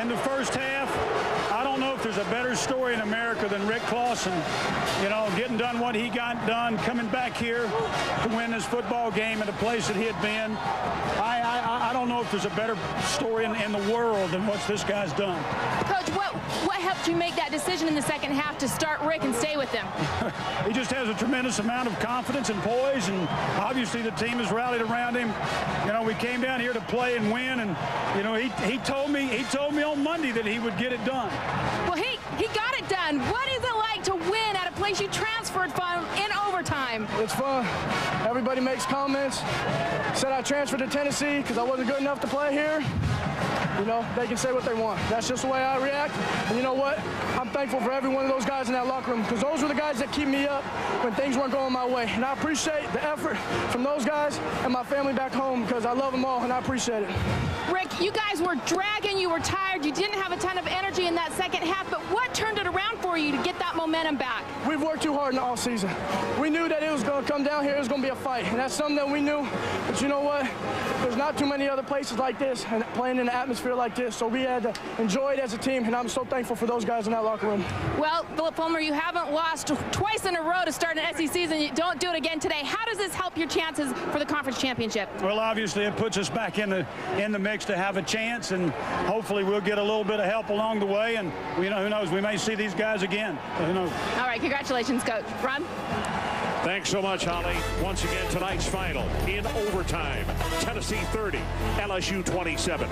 in the first half. I don't know if there's a better story in America than Rick Clausen, you know, getting done what he got done, coming back here to win this football game at a place that he had been. I don't know if there's a better story in the world than what this guy's done. Coach, what helped you make that decision in the second half to start Rick and stay with him? He just has a tremendous amount of confidence and poise, and obviously the team has rallied around him. You know, we came down here to play and win, and you know, he told me on Monday that he would get it done. Well, he got it done. What is it like to win at a place you transferred from in overtime? It's fun. Everybody makes comments. Said I transferred to Tennessee because I wasn't good enough to play here. You know, they can say what they want. That's just the way I react. And you know what? I'm thankful for every one of those guys in that locker room because those were the guys that keep me up when things weren't going my way. And I appreciate the effort from those guys and my family back home because I love them all and I appreciate it. Rick, you guys were dragging, you were tired, you didn't have a ton of energy in that second half, but what turned it around for you to get that momentum back? We've worked too hard in the offseason. We knew that it was going to come down here, it was going to be a fight, and that's something that we knew. But you know what? There's not too many other places like this and playing in an atmosphere like this, so we had to enjoy it as a team, and I'm so thankful for those guys in that locker room. Well, Philip Fulmer, you haven't lost twice in a row to start an SEC season. You don't do it again today. How does this help your chances for the conference championship? Well, obviously, it puts us back in the mix to have a chance, and hopefully we'll get a little bit of help along the way, and who knows, we may see these guys again. Who knows? All right, congratulations, Coach. Ron? Thanks so much, Holly. Once again, tonight's final in overtime. Tennessee 30, LSU 27.